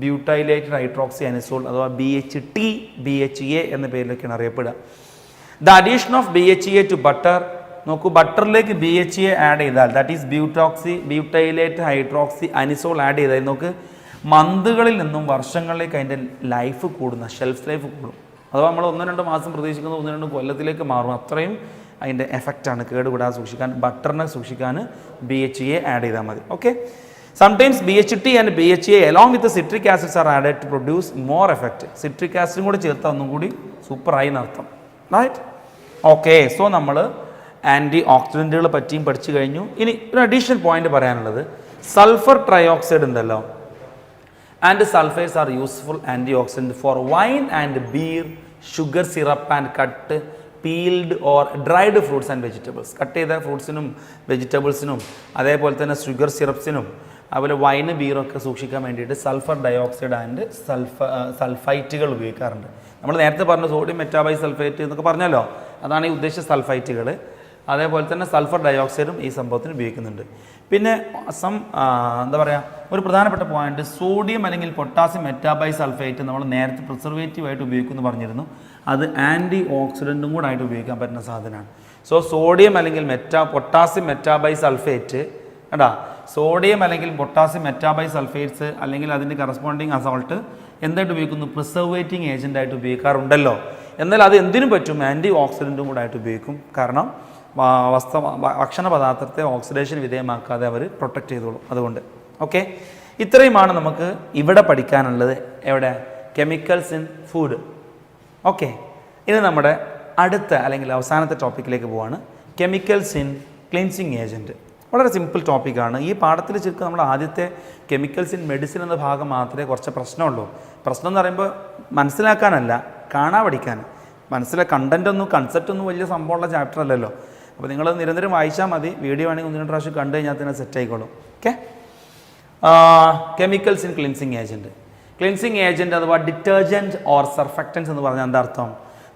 butylated hydroxy anisole അഥവാ BHT BHA എന്ന പേരിലൊക്കെയാണ് അറിയപ്പെടുക. The addition of BHA to butter, നോക്കൂ ബട്ടറിലേക്ക് BHA ആഡ് ചെയ്താൽ that is butylate hydroxy anisole add ചെയ്താൽ നോക്ക് മന്തുകളിൽ നിന്നും വർഷങ്ങളിലേക്ക് അതിൻ്റെ ലൈഫ് കൂടുന്ന ഷെൽഫ് ലൈഫ് കൂടും. അഥവാ നമ്മൾ 1-2 മാസം പ്രതീക്ഷിക്കുന്നത് 1-2 കൊല്ലത്തിലേക്ക് മാറും. അത്രയും അതിൻ്റെ എഫക്റ്റാണ് കേടുകൂടാതെ സൂക്ഷിക്കാൻ. ബട്ടറിനെ സൂക്ഷിക്കാൻ BHA ആഡ് ചെയ്താൽ മതി. Okay. Sometimes BHT and BHA along with the citric acids are added to produce more effect. Citric ആസിഡും കൂടി ചേർത്താൽ ഒന്നും കൂടി സൂപ്പറായി എന്നർത്ഥം. റൈറ്റ്. ഓക്കെ. സോ നമ്മൾ ആൻറ്റി ഓക്സിഡൻറ്റുകളെ പറ്റിയും പഠിച്ചു കഴിഞ്ഞു. ഇനി ഒരു അഡീഷണൽ പോയിന്റ് പറയാനുള്ളത് സൾഫർ ട്രയോക്സൈഡ് ഉണ്ടല്ലോ, and sulphides are useful antioxidant for wine and beer, sugar syrup and cut, peeled or dried fruits and vegetables. Cut ചെയ്ത ഫ്രൂട്ട്സിനും വെജിറ്റബിൾസിനും അതേപോലെ തന്നെ ഷുഗർ സിറപ്സിനും അതുപോലെ വൈന് ബീറൊക്കെ സൂക്ഷിക്കാൻ വേണ്ടിയിട്ട് സൾഫർ ഡയോക്സൈഡ് ആൻഡ് സൾഫൈറ്റുകൾ ഉപയോഗിക്കാറുണ്ട്. നമ്മൾ നേരത്തെ പറഞ്ഞ സോഡിയം മെറ്റാബൈ സൾഫേറ്റ് എന്നൊക്കെ പറഞ്ഞല്ലോ, അതാണ് ഈ ഉദ്ദേശിച്ച സൾഫൈറ്റുകൾ. അതേപോലെ തന്നെ സൾഫർ ഡയോക്സൈഡും ഈ സംഭവത്തിന് ഉപയോഗിക്കുന്നുണ്ട്. പിന്നെ എന്താ പറയുക, ഒരു പ്രധാനപ്പെട്ട പോയിന്റ് സോഡിയം അല്ലെങ്കിൽ പൊട്ടാസ്യം മെറ്റാബൈ സൾഫേറ്റ് നമ്മൾ നേരത്തെ പ്രിസർവേറ്റീവായിട്ട് ഉപയോഗിക്കുമെന്ന് പറഞ്ഞിരുന്നു. അത് ആൻറ്റി ഓക്സിഡൻറ്റും കൂടെ ആയിട്ട് ഉപയോഗിക്കാൻ പറ്റുന്ന സാധനമാണ്. സോ സോഡിയം അല്ലെങ്കിൽ പൊട്ടാസ്യം മെറ്റാബൈ സൾഫേറ്റ് കേട്ടാ, സോഡിയം അല്ലെങ്കിൽ പൊട്ടാസ്യം മെറ്റാബൈ സൾഫേറ്റ്സ് അല്ലെങ്കിൽ അതിൻ്റെ കറസ്പോണ്ടിങ് അസോൾട്ട് എന്തായിട്ട് ഉപയോഗിക്കുന്നു? പ്രിസർവേറ്റിംഗ് ഏജൻ്റായിട്ട് ഉപയോഗിക്കാറുണ്ടല്ലോ. എന്നാൽ അത് എന്തിനും പറ്റും? ആൻറ്റി ഓക്സിഡൻറ്റും കൂടെ ആയിട്ട് ഉപയോഗിക്കും. കാരണം ഭക്ഷണ പദാർത്ഥത്തെ ഓക്സിഡേഷൻ വിധേയമാക്കാതെ അവർ പ്രൊട്ടക്റ്റ് ചെയ്തോളും. അതുകൊണ്ട് ഓക്കെ, ഇത്രയുമാണ് നമുക്ക് ഇവിടെ പഠിക്കാനുള്ളത്. എവിടെ? Chemicals in food. ഓക്കെ, ഇനി നമ്മുടെ അടുത്ത അല്ലെങ്കിൽ അവസാനത്തെ ടോപ്പിക്കിലേക്ക് പോവാണ്. Chemicals in cleansing agent. വളരെ സിമ്പിൾ ടോപ്പിക്കാണ്. ഈ പാഠത്തിൽ ശരിക്കും നമ്മൾ ആദ്യത്തെ കെമിക്കൽസ് ഇൻ മെഡിസിൻ എന്ന ഭാഗം മാത്രമേ കുറച്ച് പ്രശ്നമുള്ളൂ. പ്രശ്നം എന്ന് പറയുമ്പോൾ മനസ്സിലാക്കാനല്ല, കാണാൻ പഠിക്കാൻ. കണ്ടൻറ്റൊന്നും കൺസെപ്റ്റൊന്നും വലിയ സംഭവമുള്ള ചാപ്റ്റർ അല്ലല്ലോ. അപ്പോൾ നിങ്ങൾ നിരന്തരം വായിച്ചാൽ മതി. വീഡിയോ ആണെങ്കിൽ 1-2 പ്രാവശ്യം കണ്ടു കഴിഞ്ഞാൽ തന്നെ സെറ്റ് ആയിക്കോളും. Okay. Chemicals in cleansing agent. Cleansing agent അഥവാ ഡിറ്റർജൻറ്റ് ഓർ സർഫക്റ്റൻസ് എന്ന് പറഞ്ഞാൽ എന്താ അർത്ഥം?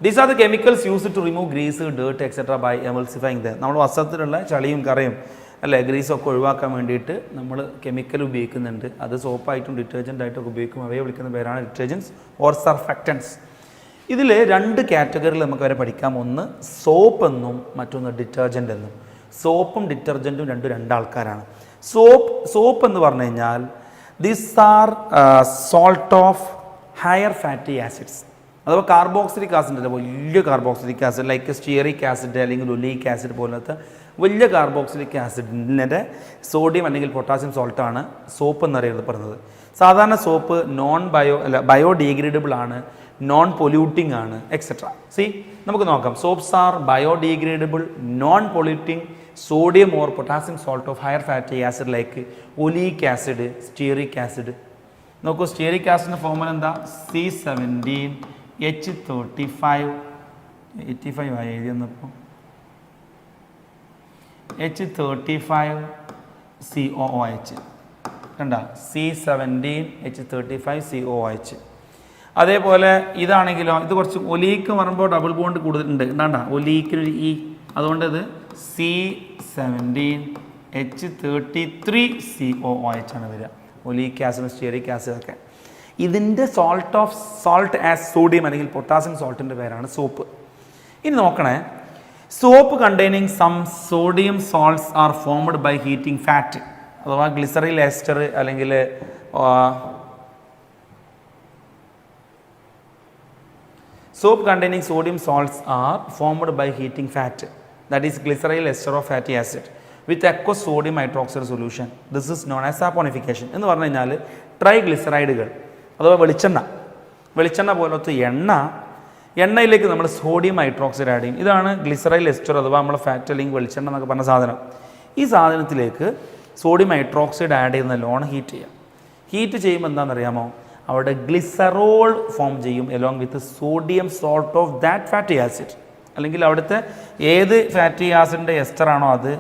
These are the chemicals used to remove grease, dirt etcetera by emulsifying them. നമ്മൾ വസ്ത്രത്തിലുള്ള ചളിയും കറയും അല്ലേ ഗ്രീസൊക്കെ ഒഴിവാക്കാൻ വേണ്ടിയിട്ട് നമ്മൾ കെമിക്കൽ ഉപയോഗിക്കുന്നുണ്ട്. അത് സോപ്പായിട്ടും ഡിറ്റർജൻ്റായിട്ടും ഉപയോഗിക്കും. അവയെ വിളിക്കുന്ന പേരാണ് ഡിറ്റർജൻസ് ഓർ സർഫക്റ്റൻസ്. ഇതിൽ 2 കാറ്റഗറിയിൽ നമുക്ക് വരെ പഠിക്കാം. ഒന്ന് സോപ്പ് എന്നും മറ്റൊന്ന് ഡിറ്റർജൻ്റ് എന്നും. സോപ്പും ഡിറ്റർജൻറ്റും രണ്ട് ആൾക്കാരാണ്. സോപ്പ് എന്ന് പറഞ്ഞു കഴിഞ്ഞാൽ these are salt of higher fatty acids അഥവാ കാർബോക്സിലിക് ആസിഡ്, വലിയ carboxylic acid like stearic acid അല്ലെങ്കിൽ ഒലീക് ആസിഡ് പോലത്തെ വലിയ കാർബോക്സിലിക് ആസിഡിൻ്റെ സോഡിയം അല്ലെങ്കിൽ പൊട്ടാസ്യം സോൾട്ടാണ് സോപ്പ് എന്നറിയപ്പെടുന്നത്. സാധാരണ സോപ്പ് ബയോഡീഗ്രേഡബിൾ ആണ്, നോൺ പൊല്യൂട്ടിംഗ് ആണ്, എക്സെട്ര. നമുക്ക് നോക്കാം. Soaps are biodegradable, non polluting, sodium or potassium salt of higher fatty acid like oleic acid, stearic acid. നോക്കൂ, സ്റ്റിയറിക് ആസിഡിൻ്റെ ഫോർമുല എന്താ? C17H35 85 ആയി എഴുതി വന്നപ്പോൾ H35COOH കണ്ട, C17H35COOH. അതേപോലെ ഇതാണെങ്കിലോ, ഇത് കുറച്ച് ഒലീക്ക് പറയുമ്പോൾ ഡബിൾ ബോണ്ട് കൂടുതലുണ്ട്. എന്താണ്ട ഒലീക്കിനൊരു ഇ, അതുകൊണ്ട് ഇത് C17H33COOH ആണ് വരിക. ഒലീക്ക് ആസിഡ്, സ്റ്റിയറിക് ആസിഡ് ഒക്കെ. ഇതിൻ്റെ സോൾട്ട് ആസ് സോഡിയം അല്ലെങ്കിൽ പൊട്ടാസ്യം സോൾട്ടിൻ്റെ പേരാണ് സോപ്പ്. ഇനി നോക്കണേ, soap containing some sodium salts are formed by heating fat അഥവാ ഗ്ലിസറിൽ എസ്റ്റർ അല്ലെങ്കിൽ soap containing sodium salts are formed by heating fat, that is glyceryl ester of fatty acid with aqueous sodium hydroxide solution. This is known as saponification. എന്ന് പറഞ്ഞു കഴിഞ്ഞാൽ ട്രൈഗ്ലിസറൈഡുകൾ അഥവാ വെളിച്ചെണ്ണ പോലത്തെ എണ്ണയിലേക്ക് നമ്മൾ സോഡിയം ഹൈഡ്രോക്സൈഡ് ആഡ് ചെയ്യും. ഇതാണ് ഗ്ലിസറൈൽ എസ്റ്റർ അഥവാ നമ്മുടെ ഫാറ്റ് അല്ലെങ്കിൽ വെളിച്ചെണ്ണ എന്നൊക്കെ പറഞ്ഞ സാധനം. ഈ സാധനത്തിലേക്ക് സോഡിയം ഹൈഡ്രോക്സൈഡ് ആഡ് ചെയ്യുന്ന ലോൺ ഹീറ്റ് ചെയ്യുമ്പോൾ എന്താണെന്നറിയാമോ? അവിടെ ഗ്ലിസറോൾ ഫോം ചെയ്യും along with sodium salt of that fatty acid. അല്ലെങ്കിൽ അവിടുത്തെ ഏത് ഫാറ്റി ആസിഡിൻ്റെ എസ്റ്ററാണോ അത്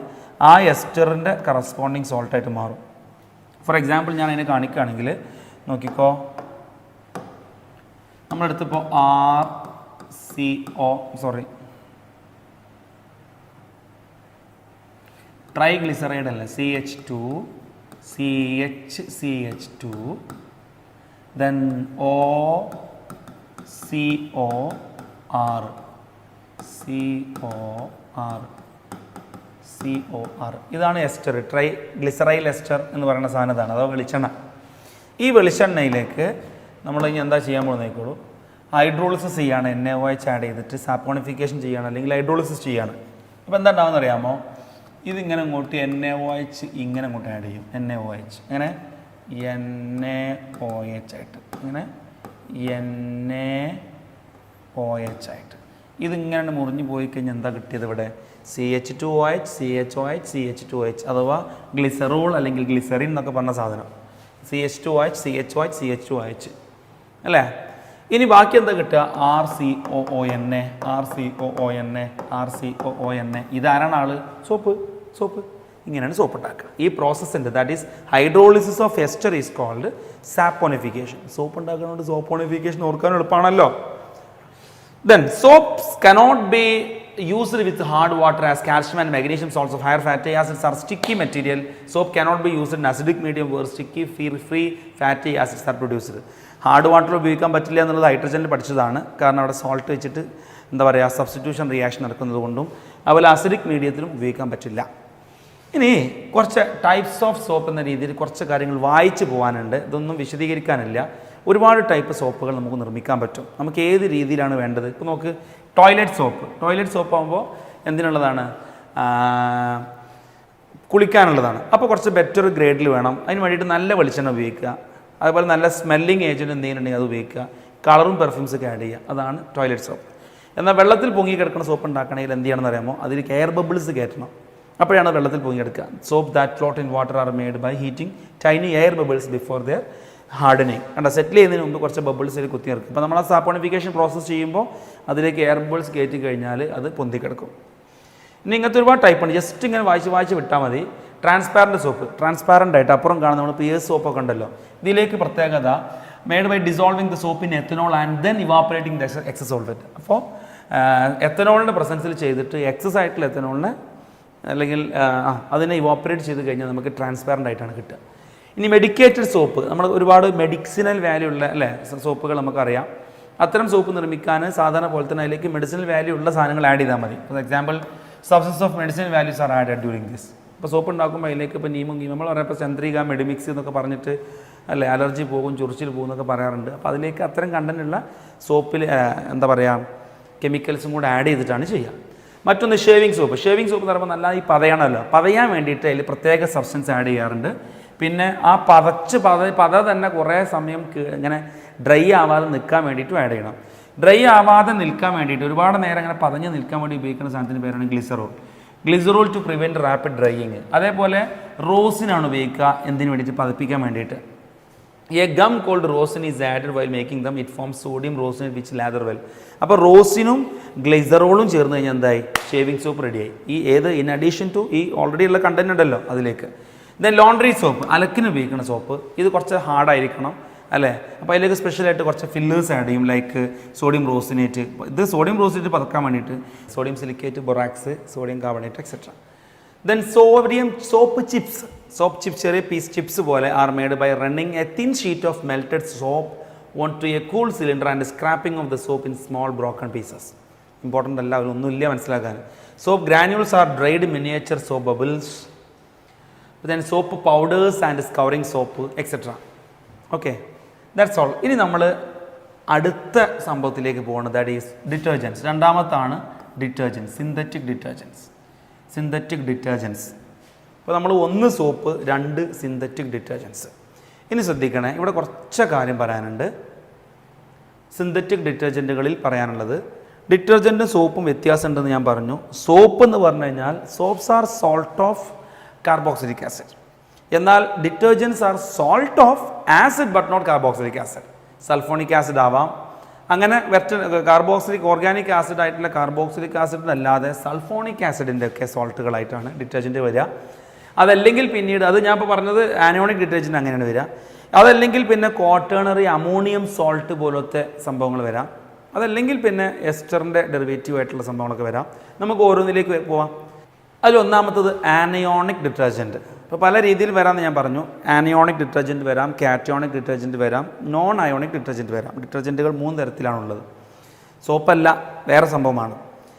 ആ എസ്റ്ററിൻ്റെ കറസ്പോണ്ടിങ് സോൾട്ടായിട്ട് മാറും. ഫോർ എക്സാമ്പിൾ ഞാൻ അതിനെ കാണിക്കുകയാണെങ്കിൽ നോക്കിക്കോ, നമ്മളെടുത്തിപ്പോൾ ട്രൈഗ്ലിസറൈഡ് അല്ല, CH2 CH2 then OCOR ഇതാണ് എസ്റ്റർ, ട്രൈഗ്ലിസറൈൽ എസ്റ്റർ എന്ന് പറയുന്ന സാധനം ഇതാണ്, അഥവാ വെളിച്ചെണ്ണ. ഈ വെളിച്ചെണ്ണയിലേക്ക് നമ്മൾ ഇനി എന്താ ചെയ്യാൻ പോകുന്നത് നോക്കിക്കോളൂ. ഹൈഡ്രോളിസിസ് ചെയ്യാണ്, NaOH ആഡ് ചെയ്തിട്ട് സാപ്പോണിഫിക്കേഷൻ ചെയ്യാണ്, അല്ലെങ്കിൽ ഹൈഡ്രോളിസിസ് ചെയ്യാണ്. അപ്പോൾ എന്താ ഉണ്ടാവുമെന്ന് അറിയാമോ? ഇതിങ്ങനെ അങ്ങോട്ട് NaOH ഇങ്ങനെ അങ്ങോട്ട് ആഡ് ചെയ്യും. NaOH അങ്ങനെ NaOH ആയിട്ട്, ഇങ്ങനെ NaOH ആയിട്ട് ഇതിങ്ങനെ മുറിഞ്ഞു പോയി കഴിഞ്ഞാൽ എന്താ കിട്ടിയത്? ഇവിടെ CH2OH CHOH CH2OH അഥവാ ഗ്ലിസറോൾ അല്ലെങ്കിൽ ഗ്ലിസറിൻ എന്നൊക്കെ പറഞ്ഞ സാധനം. CH2OH CHOH CH2OH അല്ലേ? ഇനി ബാക്കി എന്താ കിട്ടുക? RCOONA. ഇതാരാണ് ആള്? സോപ്പ്. ഇങ്ങനെയാണ് സോപ്പ് ഉണ്ടാക്കുക. ഈ പ്രോസസ്സിൻ്റെ, that is hydrolysis of ester is called saponification. Soap ഉണ്ടാക്കുന്നതുകൊണ്ട് സോപ്പോണിഫിക്കേഷൻ ഓർക്കാൻ എളുപ്പമാണല്ലോ. Then soaps cannot be used with hard water as calcium and magnesium salts of higher fatty acids are sticky material. Soap cannot be used in acidic medium where sticky free fatty acids are produced. Hard water ഉപയോഗിക്കാൻ പറ്റില്ല എന്നുള്ളത് ഹൈഡ്രജനിൽ പഠിച്ചതാണ്. കാരണം അവിടെ salt വെച്ചിട്ട് എന്താ പറയുക, substitution reaction നടക്കുന്നത് കൊണ്ടും അതുപോലെ അസിഡിക് മീഡിയത്തിലും ഉപയോഗിക്കാൻ പറ്റില്ല. ഇനി കുറച്ച് ടൈപ്സ് ഓഫ് സോപ്പ് എന്ന രീതിയിൽ കുറച്ച് കാര്യങ്ങൾ വായിച്ച് പോകാനുണ്ട്. ഇതൊന്നും വിശദീകരിക്കാനില്ല. ഒരുപാട് ടൈപ്പ് സോപ്പുകൾ നമുക്ക് നിർമ്മിക്കാൻ പറ്റും. നമുക്ക് ഏത് രീതിയിലാണ് വേണ്ടത്? ഇപ്പോൾ നമുക്ക് ടോയ്ലറ്റ് സോപ്പ് ആകുമ്പോൾ എന്തിനുള്ളതാണ്? കുളിക്കാനുള്ളതാണ്. അപ്പോൾ കുറച്ച് ബെറ്റർ ഗ്രേഡിൽ വേണം. അതിന് വേണ്ടിയിട്ട് നല്ല വെളിച്ചെണ്ണ ഉപയോഗിക്കുക. അതുപോലെ നല്ല സ്മെല്ലിങ് ഏജൻറ്റ് എന്തെങ്കിലും ഉണ്ടെങ്കിൽ അത് ഉപയോഗിക്കുക. കളറും പെർഫ്യൂംസൊക്കെ ആഡ് ചെയ്യുക. അതാണ് ടോയ്ലറ്റ് സോപ്പ്. എന്നാൽ വെള്ളത്തിൽ പൊങ്ങി കിടക്കുന്ന സോപ്പ് ഉണ്ടാക്കണമെങ്കിൽ എന്ത് ചെയ്യണമെന്ന് അറിയാമോ? അതിൽ എയർ ബബിൾസ് കയറ്റണം. അപ്പോഴാണ് വെള്ളത്തിൽ പൊങ്ങിയെടുക്കുക. Soap that float in water are made by heating tiny air bubbles before their hardening. കണ്ട, സെറ്റിൽ ചെയ്യുന്നതിന് മുമ്പ് കുറച്ച് ബബിൾസിൽ കുത്തി ഇറക്കും. അപ്പോൾ നമ്മൾ ആ സാപ്പോണിഫിക്കേഷൻ പ്രോസസ്സ് ചെയ്യുമ്പോൾ അതിലേക്ക് എയർ ബബിൾസ് കയറ്റി കഴിഞ്ഞാൽ അത് പൊന്തിക്കിടക്കും. ഇനി ഇങ്ങനത്തെ ഒരുപാട് ടൈപ്പാണ്. ജസ്റ്റ് ഇങ്ങനെ വായിച്ച് വിട്ടാൽ മതി. ട്രാൻസ്പാരൻറ്റ് സോപ്പ്, ട്രാൻസ്പാരൻ്റ് ആയിട്ട് അപ്പുറം കാണുന്ന നമ്മൾ പിയേഴ്സ് സോപ്പൊക്കെ ഉണ്ടല്ലോ, ഇതിലേക്ക് പ്രത്യേകത made by dissolving the soap in ethanol and then evaporating the excess solvent. അപ്പോൾ എത്തനോളിൻ്റെ പ്രസൻസിൽ ചെയ്തിട്ട് എക്സസ് ആയിട്ടുള്ള എത്തനോളിനെ അല്ലെങ്കിൽ അതിനെ ഇവാപ്പറേറ്റ് ചെയ്ത് കഴിഞ്ഞാൽ നമുക്ക് ട്രാൻസ്പാരൻ്റ് ആയിട്ടാണ് കിട്ടുക. ഇനി മെഡിക്കേറ്റഡ് സോപ്പ്, നമ്മൾ ഒരുപാട് മെഡിസിനൽ വാല്യൂ ഉള്ള അല്ലേ സോപ്പുകൾ നമുക്കറിയാം. അത്തരം സോപ്പ് നിർമ്മിക്കാൻ സാധാരണ പോലെ തന്നെ അതിലേക്ക് മെഡിസിനൽ വാല്യൂ ഉള്ള സാധനങ്ങൾ ആഡ് ചെയ്താൽ മതി. For example substance of medicinal values R added during this. ഇപ്പോൾ സോപ്പ് ഉണ്ടാക്കുമ്പോൾ അതിലേക്ക് ഇപ്പോൾ നീമും നമ്മൾ പറയുമ്പോൾ ചന്ദ്രിക, മെഡിമിക്സ് എന്നൊക്കെ പറഞ്ഞിട്ട് അല്ലേ അലർജി പോകും, ചൊറിച്ചിൽ പോകും എന്നൊക്കെ പറയാറുണ്ട്. അപ്പോൾ അതിലേക്ക് അത്തരം കണ്ടന്റുള്ള സോപ്പിൽ എന്താ പറയുക കെമിക്കൽസും കൂടെ ആഡ് ചെയ്തിട്ടാണ് ചെയ്യുക. മറ്റൊന്ന് ഷേവിങ് സോപ്പ് എന്ന് പറയുമ്പോൾ നല്ല ഈ പതയണമല്ലോ, പതയാൻ വേണ്ടിയിട്ട് അതിൽ പ്രത്യേക സബ്സ്റ്റൻസ് ആഡ് ചെയ്യാറുണ്ട്. പിന്നെ ആ പത തന്നെ കുറേ സമയം ഇങ്ങനെ ഡ്രൈ ആവാതെ നിൽക്കാൻ വേണ്ടിയിട്ടും ആഡ് ചെയ്യണം. ഡ്രൈ ആവാതെ നിൽക്കാൻ വേണ്ടിയിട്ട് ഒരുപാട് നേരം അങ്ങനെ പതഞ്ഞ് നിൽക്കാൻ വേണ്ടി ഉപയോഗിക്കുന്ന സാധനത്തിൻ്റെ പേരാണ് glycerol to prevent rapid drying. അതേപോലെ റോസിനാണ് ഉപയോഗിക്കുക എന്തിനു വേണ്ടിയിട്ട്? പതപ്പിക്കാൻ വേണ്ടിയിട്ട്. A gum called rosin is added while making them it foams sodium rosin which lather well. അപ്പോൾ റോസിനും ഗ്ലിസറോളും ചേർന്ന് കഴിഞ്ഞാൽ എന്തായി? ഷേവിംഗ് സോപ്പ് റെഡിയായി. ഈ ഇൻ അഡീഷൻ ടു ഈ ഓൾറെഡി ഉള്ള കണ്ടന്റ് ഉണ്ടല്ലോ അതിലേക്ക്. ദെൻ ലോണ്ട്രി സോപ്പ്, അലക്കിന് ഉപയോഗിക്കുന്ന സോപ്പ്. ഇത് കുറച്ച് ഹാർഡായിരിക്കണം അല്ലേ? അപ്പോൾ അതിലേക്ക് സ്പെഷ്യലായിട്ട് കുറച്ച് ഫില്ലേഴ്സ് ആഡ് ചെയ്യും, ലൈക്ക് സോഡിയം റോസിനേറ്റ്. ഇത് സോഡിയം റോസിനേറ്റ് പതക്കാൻ വേണ്ടിയിട്ട് sodium silicate, borax, sodium carbonate etcetera. Then soap chips, ചെറിയ പീസ് ചിപ്സ് പോലെ are made by running a thin sheet of melted soap onto a cool cylinder and scraping off the soap in small broken pieces. Important അല്ല, ഒന്നുമില്ല മനസ്സിലാക്കാൻ. Soap granules are dried miniature soap bubbles. Then soap powders and scouring soap etcetera. Okay, that's all. ഇനി നമ്മൾ അടുത്ത സംഭവത്തിലേക്ക് പോകുന്നത് that is detergents. രണ്ടാമത്താണ് detergents, synthetic detergents. അപ്പോൾ നമ്മൾ 1 സോപ്പ് 2 സിന്തറ്റിക് ഡിറ്റർജൻസ്. ഇനി ശ്രദ്ധിക്കണേ, ഇവിടെ കുറച്ച് കാര്യം പറയാനുണ്ട്. സിന്തറ്റിക് ഡിറ്റർജൻറ്റുകളിൽ പറയാനുള്ളത്, ഡിറ്റർജൻറ്റും സോപ്പും വ്യത്യാസമുണ്ടെന്ന് ഞാൻ പറഞ്ഞു. സോപ്പ് എന്ന് പറഞ്ഞു കഴിഞ്ഞാൽ soaps are salt of carboxylic acid. എന്നാൽ detergents are salt of acid but not carboxylic acid. Sulphonic acid ആവാം, അങ്ങനെ കാർബോക്സിലിക് ഓർഗാനിക് ആസിഡ് ആയിട്ടുള്ള കാർബോക്സിലിക് ആസിഡ് അല്ലാതെ സൾഫോണിക് ആസിഡിൻ്റെ ഒക്കെ സോൾട്ടുകളായിട്ടാണ് ഡിറ്റർജൻറ്റ് വരിക. അതല്ലെങ്കിൽ പിന്നീട് അത് ഞാൻ ഇപ്പോൾ പറഞ്ഞത് ആനോണിക് ഡിറ്റർജൻറ്റ് അങ്ങനെയാണ് വരിക. അതല്ലെങ്കിൽ പിന്നെ ക്വാട്ടേണറി അമോണിയം സോൾട്ട് പോലത്തെ സംഭവങ്ങൾ വരാം. അതല്ലെങ്കിൽ പിന്നെ എസ്റ്ററിൻ്റെ ഡെറിവേറ്റീവ് ആയിട്ടുള്ള സംഭവങ്ങളൊക്കെ വരാം. നമുക്ക് ഓരോന്നിലേക്ക് പോവാം. അതിൽ ഒന്നാമത്തത് ആനയോണിക് ഡിറ്റർജൻറ്റ്. ഇപ്പോൾ പല രീതിയിൽ വരാമെന്ന് ഞാൻ പറഞ്ഞു. ആനയോണിക് ഡിറ്റർജൻറ്റ് വരാം, കാറ്റയോണിക് ഡിറ്റർജൻറ്റ് വരാം, നോൺ അയോണിക് ഡിറ്റർജൻറ്റ് വരാം. ഡിറ്റർജൻറ്റുകൾ 3 തരത്തിലാണുള്ളത്. സോപ്പല്ല, വേറെ സംഭവമാണ്.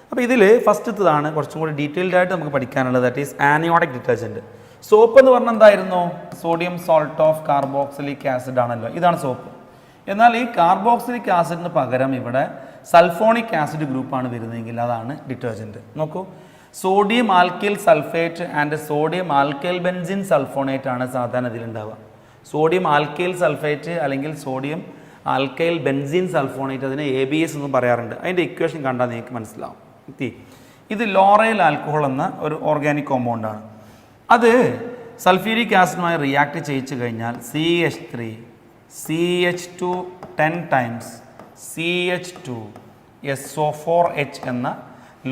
അപ്പോൾ ഇതിൽ ഫസ്റ്റത്തതാണ് കുറച്ചും കൂടി ഡീറ്റെയിൽഡ് ആയിട്ട് നമുക്ക് പഠിക്കാനുള്ളത്. That is anionic detergent. Soap എന്ന് പറഞ്ഞാൽ എന്തായിരുന്നു? Sodium salt of carboxylic acid ആണല്ലോ, ഇതാണ് സോപ്പ്. എന്നാൽ ഈ കാർബോക്സിലിക് ആസിഡിന് പകരം ഇവിടെ സൾഫോണിക് ആസിഡ് ഗ്രൂപ്പാണ് വരുന്നതെങ്കിൽ അതാണ് ഡിറ്റർജൻറ്റ്. നോക്കൂ, sodium alkyl sulphate and sodium alkyl benzene sulphonate ആണ് സാധാരണ ഇതിലുണ്ടാവുക. സോഡിയം ആൽക്കൈൽ സൾഫേറ്റ് അല്ലെങ്കിൽ സോഡിയം ആൽക്കൈൽ ബെൻസിൻ സൾഫോണേറ്റ്, അതിനെ ABS എന്നും പറയാറുണ്ട്. അതിൻ്റെ ഇക്വേഷൻ കണ്ടാൽ നിങ്ങൾക്ക് മനസ്സിലാവും. ഇത് ലോറൈൽ ആൽക്കഹോൾ എന്ന ഒരു ഓർഗാനിക് കോമ്പൗണ്ടാണ്. അത് സൾഫ്യൂരിക് ആസിഡുമായി റിയാക്ട് ചെയ്യിച്ചു കഴിഞ്ഞാൽ CH3 CH2 10 times CH2 SO4H എന്ന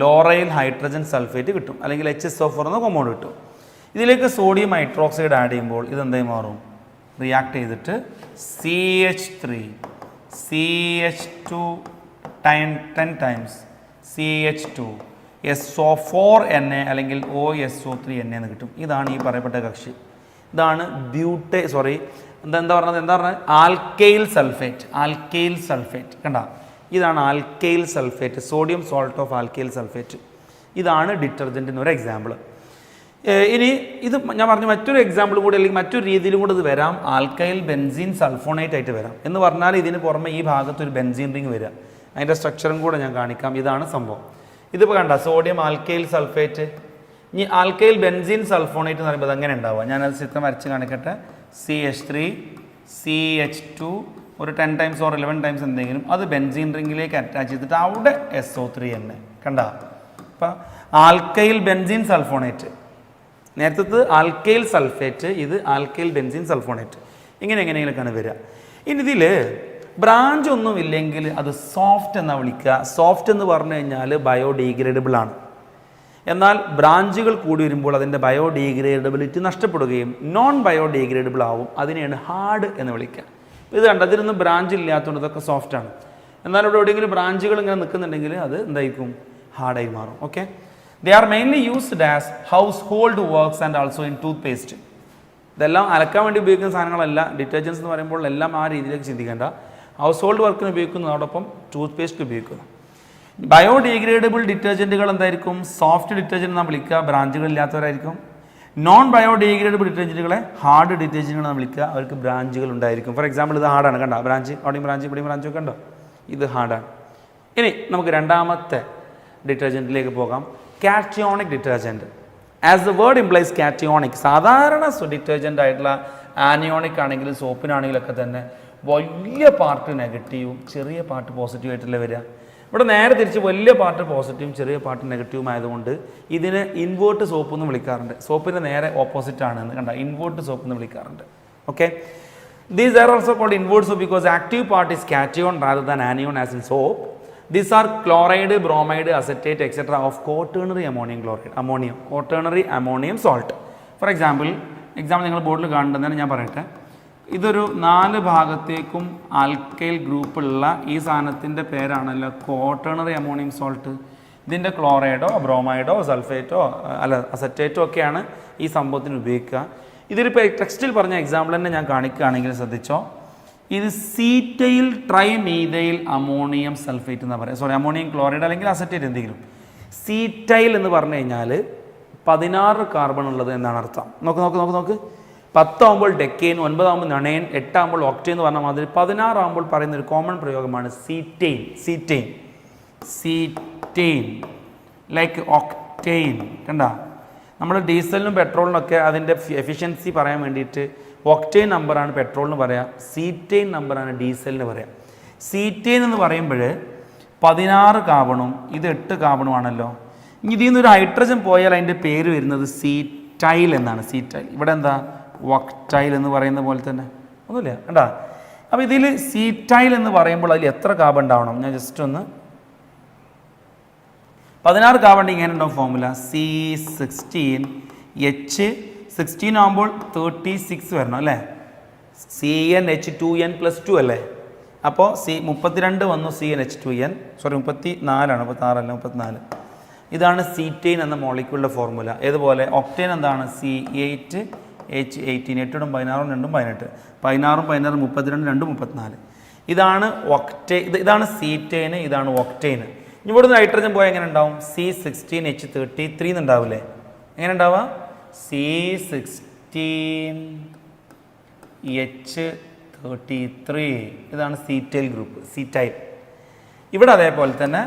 ലോറൈൽ ഹൈഡ്രജൻ സൾഫേറ്റ് കിട്ടും, അല്ലെങ്കിൽ HSO4 എന്ന കോമ്പൗണ്ട് കിട്ടും. ഇതിലേക്ക് സോഡിയം ഹൈഡ്രോക്സൈഡ് ആഡ് ചെയ്യുമ്പോൾ ഇതെന്തായി മാറും? റിയാക്ട് ചെയ്തിട്ട് CH3 CH2 10 times CH2 SO4Na അല്ലെങ്കിൽ OSO3Na എന്ന് കിട്ടും. ഇതാണ് ഈ പറയപ്പെട്ട കക്ഷി. ഇതാണ് എന്താ പറഞ്ഞത്? Alkyl sulphate. കണ്ട, ഇതാണ് alkyl sulphate, sodium salt of alkyl sulphate. ഇതാണ് ഡിറ്റർജൻറ്റിന് ഒരു എക്സാമ്പിൾ. ഇനി ഇത് ഞാൻ പറഞ്ഞു മറ്റൊരു എക്സാമ്പിൾ കൂടി, അല്ലെങ്കിൽ മറ്റൊരു രീതിയിലും കൂടെ ഇത് വരാം. ആൽക്കൈൽ ബെൻസീൻ സൾഫോണേറ്റ് ആയിട്ട് വരാം. എന്ന് പറഞ്ഞാൽ ഇതിന് പുറമെ ഈ ഭാഗത്ത് ഒരു ബെൻസീൻ റിംഗ് വരിക. അതിൻ്റെ സ്ട്രക്ചറും കൂടെ ഞാൻ കാണിക്കാം. ഇതാണ് സംഭവം. ഇതിപ്പോൾ കണ്ട സോഡിയം ആൽക്കൈൽ സൾഫേറ്റ്. ഇനി ആൽക്കൈൽ ബെൻസീൻ സൾഫോണേറ്റ് എന്ന് പറയുമ്പോൾ അതെങ്ങനെ ഉണ്ടാവുക? ഞാനത് ചിത്രം വരച്ച് കാണിക്കട്ടെ. CH3 CH2 ഒരു 10 ടൈംസ് ഓർ 11 ടൈംസ് എന്തെങ്കിലും അത് ബെൻസീൻ റിംഗിലേക്ക് അറ്റാച്ച് ചെയ്തിട്ട് അവിടെ SO3Na. കണ്ട, അപ്പം ആൽക്കൈൽ ബെൻസീൻ സൾഫോണേറ്റ്. നേരത്തെ ആൽക്കൈൽ സൾഫേറ്റ്, ഇത് ആൽക്കൈൽ ബെൻസീൻ സൾഫോണേറ്റ്. എങ്ങനെയൊക്കെയാണ് വരിക. ഇനി ഇതിൽ ബ്രാഞ്ച് ഒന്നും ഇല്ലെങ്കിൽ അത് സോഫ്റ്റ് എന്നാണ് വിളിക്കുക. സോഫ്റ്റ് എന്ന് പറഞ്ഞു കഴിഞ്ഞാൽ ബയോഡീഗ്രേഡബിൾ ആണ്. എന്നാൽ ബ്രാഞ്ചുകൾ കൂടി വരുമ്പോൾ അതിൻ്റെ ബയോഡീഗ്രേഡബിലിറ്റി നഷ്ടപ്പെടുകയും നോൺ ബയോഡീഗ്രേഡബിൾ ആവും. അതിനെയാണ് ഹാർഡ് എന്ന് വിളിക്കുക. ഇത് കണ്ട, അതിനൊന്നും ബ്രാഞ്ച് ഇല്ലാത്തതുകൊണ്ട് ഇതൊക്കെ സോഫ്റ്റാണ്. എന്നാൽ ഇവിടെ എവിടെയെങ്കിലും ബ്രാഞ്ചുകൾ ഇങ്ങനെ നിൽക്കുന്നുണ്ടെങ്കിൽ അത് എന്തായിരിക്കും? ഹാർഡായി മാറും. Okay, they are mainly used as house hold works and also in tooth paste. ഇതെല്ലാം അലക്കാൻ വേണ്ടി ഉപയോഗിക്കുന്ന സാധനങ്ങളല്ല. ഡിറ്റർജൻസ് എന്ന് പറയുമ്പോൾ എല്ലാം ആ രീതിയിലേക്ക് ചിന്തിക്കേണ്ട. ഹൗസ് ഹോൾഡ് വർക്കിന് ഉപയോഗിക്കുന്നതോടൊപ്പം ടൂത്ത് പേസ്റ്റ് ഉപയോഗിക്കുന്നു. ബയോഡീഗ്രേഡബിൾ ഡിറ്റർജൻറ്റുകൾ എന്തായിരിക്കും? സോഫ്റ്റ് ഡിറ്റർജൻറ്റ് നാം വിളിക്കുക, ബ്രാഞ്ചുകൾ ഇല്ലാത്തവരായിരിക്കും. നോൺ ബയോഡീഗ്രേഡബിൾ ഡിറ്റർജൻറ്റുകളെ ഹാർഡ് ഡിറ്റർജൻറ്റുകൾ നാം വിളിക്കുക, അവർക്ക് ബ്രാഞ്ചുകൾ ഉണ്ടായിരിക്കും. ഫോർ എക്സാമ്പിൾ ഇത് ഹാർഡാണ്. കണ്ട, ബ്രാഞ്ച് അവിടെയും ബ്രാഞ്ച് ഇവിടെയും ബ്രാഞ്ചൊക്കെ ഉണ്ടോ? ഇത് ഹാർഡാണ്. ഇനി നമുക്ക് രണ്ടാമത്തെ ഡിറ്റർജൻറ്റിലേക്ക് പോകാം. Cationic detergent. As the word implies cationic, സാധാരണ ഡിറ്റർജൻ്റ് ആയിട്ടുള്ള ആനിയോണിക് ആണെങ്കിലും സോപ്പിനാണെങ്കിലൊക്കെ തന്നെ വലിയ പാർട്ട് നെഗറ്റീവും ചെറിയ പാർട്ട് പോസിറ്റീവ് ആയിട്ടല്ലേ വരിക. ഇവിടെ നേരെ തിരിച്ച് വലിയ പാർട്ട് പോസിറ്റീവും ചെറിയ പാർട്ട് നെഗറ്റീവും ആയതുകൊണ്ട് ഇതിന് ഇൻവേർട്ട് സോപ്പ് എന്ന് വിളിക്കാറുണ്ട്. സോപ്പിൻ്റെ നേരെ ഓപ്പോസിറ്റ് ആണെന്ന് കണ്ട, ഇൻവേർട്ട് സോപ്പ് എന്ന് വിളിക്കാറുണ്ട്. Okay, these are also called invert soap because active part is cation rather than anion as in soap. These are chloride, bromide, acetate, etc. of quaternary ammonium chloride, quaternary ammonium salt. For example, നിങ്ങൾ ബോർഡിൽ കാണുന്നതെന്ന് ഞാൻ പറയട്ടെ. ഇതൊരു 4 ഭാഗത്തേക്കും alkyl ഗ്രൂപ്പുള്ള ഈ സാധനത്തിൻ്റെ പേരാണല്ലോ quaternary ammonium salt. ഇതിൻ്റെ ക്ലോറൈഡോ ബ്രോമൈഡോ സൾഫേറ്റോ അസറ്റേറ്റോ ഒക്കെയാണ് ഈ സംഭവത്തിന് ഉപയോഗിക്കുക. ഇതിലിപ്പോൾ ടെക്സ്റ്റിൽ പറഞ്ഞ എക്സാമ്പിൾ തന്നെ ഞാൻ കാണിക്കുകയാണെങ്കിൽ ശ്രദ്ധിച്ചോ. ഇത് സീറ്റൈൽ ട്രൈമീഥൈൽ അമോണിയം സൾഫേറ്റ് എന്ന് പറയാം. അമോണിയം ക്ലോറൈഡ് അല്ലെങ്കിൽ അസറ്റേറ്റ് എന്തെങ്കിലും. സീറ്റൈൽ എന്ന് പറഞ്ഞു കഴിഞ്ഞാൽ 16 കാർബൺ ഉള്ളത് എന്നാണ് അർത്ഥം. നോക്ക് 10 ആകുമ്പോൾ ഡെക്കെയിൻ, 9 ആകുമ്പോൾ നണേൻ, 8 ആകുമ്പോൾ ഒക്ടെയിൻ എന്ന് പറഞ്ഞ മാതിരി 16 ആകുമ്പോൾ പറയുന്ന ഒരു കോമൺ പ്രയോഗമാണ് സീറ്റെയിൻ ലൈക്ക് ഒക്ടെയിൻ. കണ്ട, നമ്മൾ ഡീസലിനും പെട്രോളിനൊക്കെ അതിൻ്റെ എഫിഷ്യൻസി പറയാൻ വേണ്ടിയിട്ട് ഒക്ടെയിൻ നമ്പറാണ് പെട്രോളിന് പറയാം, സീറ്റെയിൻ നമ്പറാണ് ഡീസലിന് പറയാം. സീറ്റെയിൻ എന്ന് പറയുമ്പോൾ 16 കാർബണും ഇത് 8 കാർബണും ആണല്ലോ. ഇനി ഇതിൽ നിന്നൊരു ഹൈഡ്രജൻ പോയാൽ അതിൻ്റെ പേര് വരുന്നത് സീറ്റൈൽ എന്നാണ്. സീറ്റൈൽ ഇവിടെ എന്താ വക്ടൈൽ എന്ന് പറയുന്ന പോലെ തന്നെ ഒന്നുമില്ല കണ്ടാ. അപ്പോൾ ഇതിൽ സീറ്റൈൽ എന്ന് പറയുമ്പോൾ അതിൽ എത്ര കാർബൺ ഉണ്ടാവണം? ഞാൻ ജസ്റ്റ് ഒന്ന് 16 കാർബൺ ഇങ്ങനെ ഉണ്ടാവും ഫോർമുല C16 H16 ആകുമ്പോൾ 36 വരണം അല്ലേ. CnH2n+2 അല്ലേ. അപ്പോൾ 32 വന്നു CnH2n, 34 ആണ്, 36 അല്ല 34. ഇതാണ് സീറ്റെയിൻ എന്ന മോളിക്യൂളിൻ്റെ ഫോർമുല. ഏതുപോലെ ഒക്ടെയിൻ എന്താണ് C8H18, 8 × 16 2 18, 16 16 32 2 34. ഇതാണ് ഇതാണ് സീറ്റെയിൻ, ഇതാണ് ഒക്ടെയിൻ. ഇവിടുന്ന് നൈട്രജൻ പോയാൽ എങ്ങനെ ഉണ്ടാവും? C16H33 എന്നുണ്ടാവില്ലേ? എങ്ങനെ ഉണ്ടാവുക? C16H33. ഇതാണ് സീറ്റൈൽ ഗ്രൂപ്പ്, സീറ്റൈൽ. ഇവിടെ അതേപോലെ തന്നെ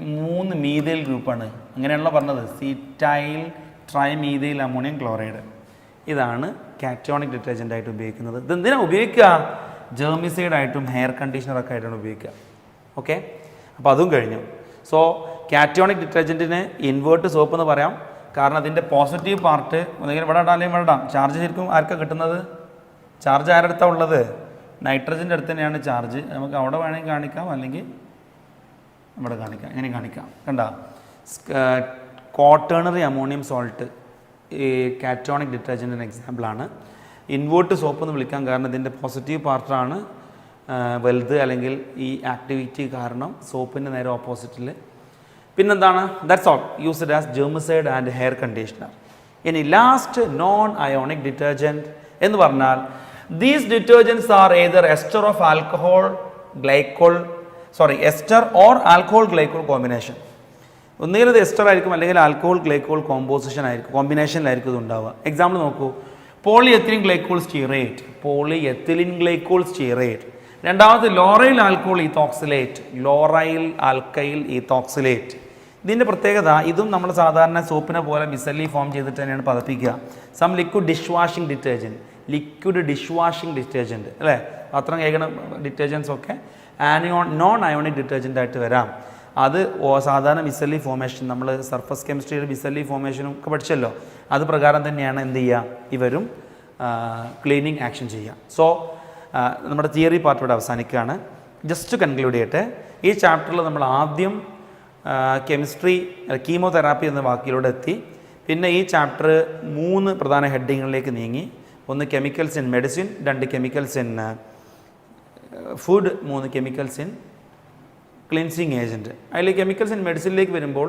3 മീഥൈൽ ഗ്രൂപ്പാണ്. അങ്ങനെയാണല്ലോ പറഞ്ഞത്, സീറ്റൈൽ ട്രൈമീഥൈൽ അമോണിയം ക്ലോറൈഡ്. ഇതാണ് കാറ്റോണിക് ഡിറ്റർജൻ്റ് ആയിട്ട് ഉപയോഗിക്കുന്നത്. ഇത് എന്തിനാണ് ഉപയോഗിക്കുക? ജെർമിസൈഡ് ആയിട്ടും ഹെയർ കണ്ടീഷണറൊക്കെ ആയിട്ടാണ് ഉപയോഗിക്കുക. ഓക്കെ, അപ്പോൾ അതും കഴിഞ്ഞു. സോ കാറ്റോണിക് ഡിറ്റർജൻറ്റിന് ഇൻവേർട്ട് സോപ്പ് എന്ന് പറയാം. കാരണം അതിൻ്റെ പോസിറ്റീവ് പാർട്ട് ഒന്നെങ്കിലും ഇവിടെ ഇടാം അല്ലെങ്കിൽ ഇവിടെ ഇടാം. ചാർജ് ശരിക്കും ആർക്കാണ് കിട്ടുന്നത്? ചാർജ് ആരുടെ അടുത്താണ് ഉള്ളത്? നൈട്രജൻ്റെ അടുത്ത് തന്നെയാണ് ചാർജ്. നമുക്ക് അവിടെ വേണമെങ്കിൽ കാണിക്കാം, അല്ലെങ്കിൽ ഇവിടെ കാണിക്കാം. എങ്ങനെ കാണിക്കാം? കണ്ട, ക്വാട്ടേണറി അമോണിയം സോൾട്ട് ഈ കാറ്റോണിക് ഡിറ്റർജൻറ്റിന് എക്സാമ്പിളാണ്. ഇൻവേർട്ട് സോപ്പ് എന്ന് വിളിക്കാൻ കാരണം ഇതിൻ്റെ പോസിറ്റീവ് പാർട്ടാണ് വലുത്, അല്ലെങ്കിൽ ഈ ആക്ടിവിറ്റി കാരണം സോപ്പിൻ്റെ നേരെ ഓപ്പോസിറ്റിൽ. പിന്നെന്താണ്? That's all. Used as germicide and hair conditioner. ഇനി ലാസ്റ്റ് നോൺ അയോണിക് ഡിറ്റർജൻറ്റ് എന്ന് പറഞ്ഞാൽ these detergents are either ester of alcohol glycol ester or alcohol glycol combination. ഒന്നുകിൽ ഇത് എസ്റ്റർ ആയിരിക്കും, അല്ലെങ്കിൽ ആൽക്കഹോൾ ഗ്ലൈക്കോൾ കോമ്പിനേഷനിലായിരിക്കും ഇത് ഉണ്ടാവുക. എക്സാമ്പിൾ നോക്കൂ, പോളിയെത്തിലിൻ ഗ്ലൈക്കോൾ സ്റ്റീറേറ്റ്. രണ്ടാമത് ലോറൈൽ ആൽക്കഹോൾ ഈത്തോക്സിലേറ്റ്. ഇതിൻ്റെ പ്രത്യേകത, ഇതും നമ്മൾ സാധാരണ സോപ്പിനെ പോലെ മിസല്ലി ഫോം ചെയ്തിട്ട് തന്നെയാണ് പതപ്പിക്കുക. Some liquid dish washing detergent അല്ലേ? പാത്രം കഴുകണ ഡിറ്റർജൻസ് ഒക്കെ നോൺ അയോണിക് ഡിറ്റർജൻ്റ് ആയിട്ട് വരാം. അത് സാധാരണ മിസല്ലി ഫോമേഷൻ, നമ്മൾ സർഫസ് കെമിസ്ട്രിയുടെ മിസല്ലി ഫോമേഷനും ഒക്കെ പഠിച്ചല്ലോ, അത് പ്രകാരം തന്നെയാണ് എന്ത് ചെയ്യുക, ഇവരും ക്ലീനിങ് ആക്ഷൻ ചെയ്യുക. സോ നമ്മുടെ തിയറി പാർട്ട് ഇവിടെ അവസാനിക്കുകയാണ്. ജസ്റ്റ് കൺക്ലൂഡ് ചെയ്യട്ടെ. ഈ ചാപ്റ്ററിൽ നമ്മൾ ആദ്യം കീമോതെറാപ്പി എന്ന വാക്കിലൂടെ എത്തി. പിന്നെ ഈ ചാപ്റ്റർ 3 പ്രധാന ഹെഡിങ്ങുകളിലേക്ക് നീങ്ങി. 1 chemicals in medicine, 2 chemicals in food, 3 chemicals in cleansing agent. അതിൽ കെമിക്കൽസ് ഇൻ മെഡിസിനിലേക്ക് വരുമ്പോൾ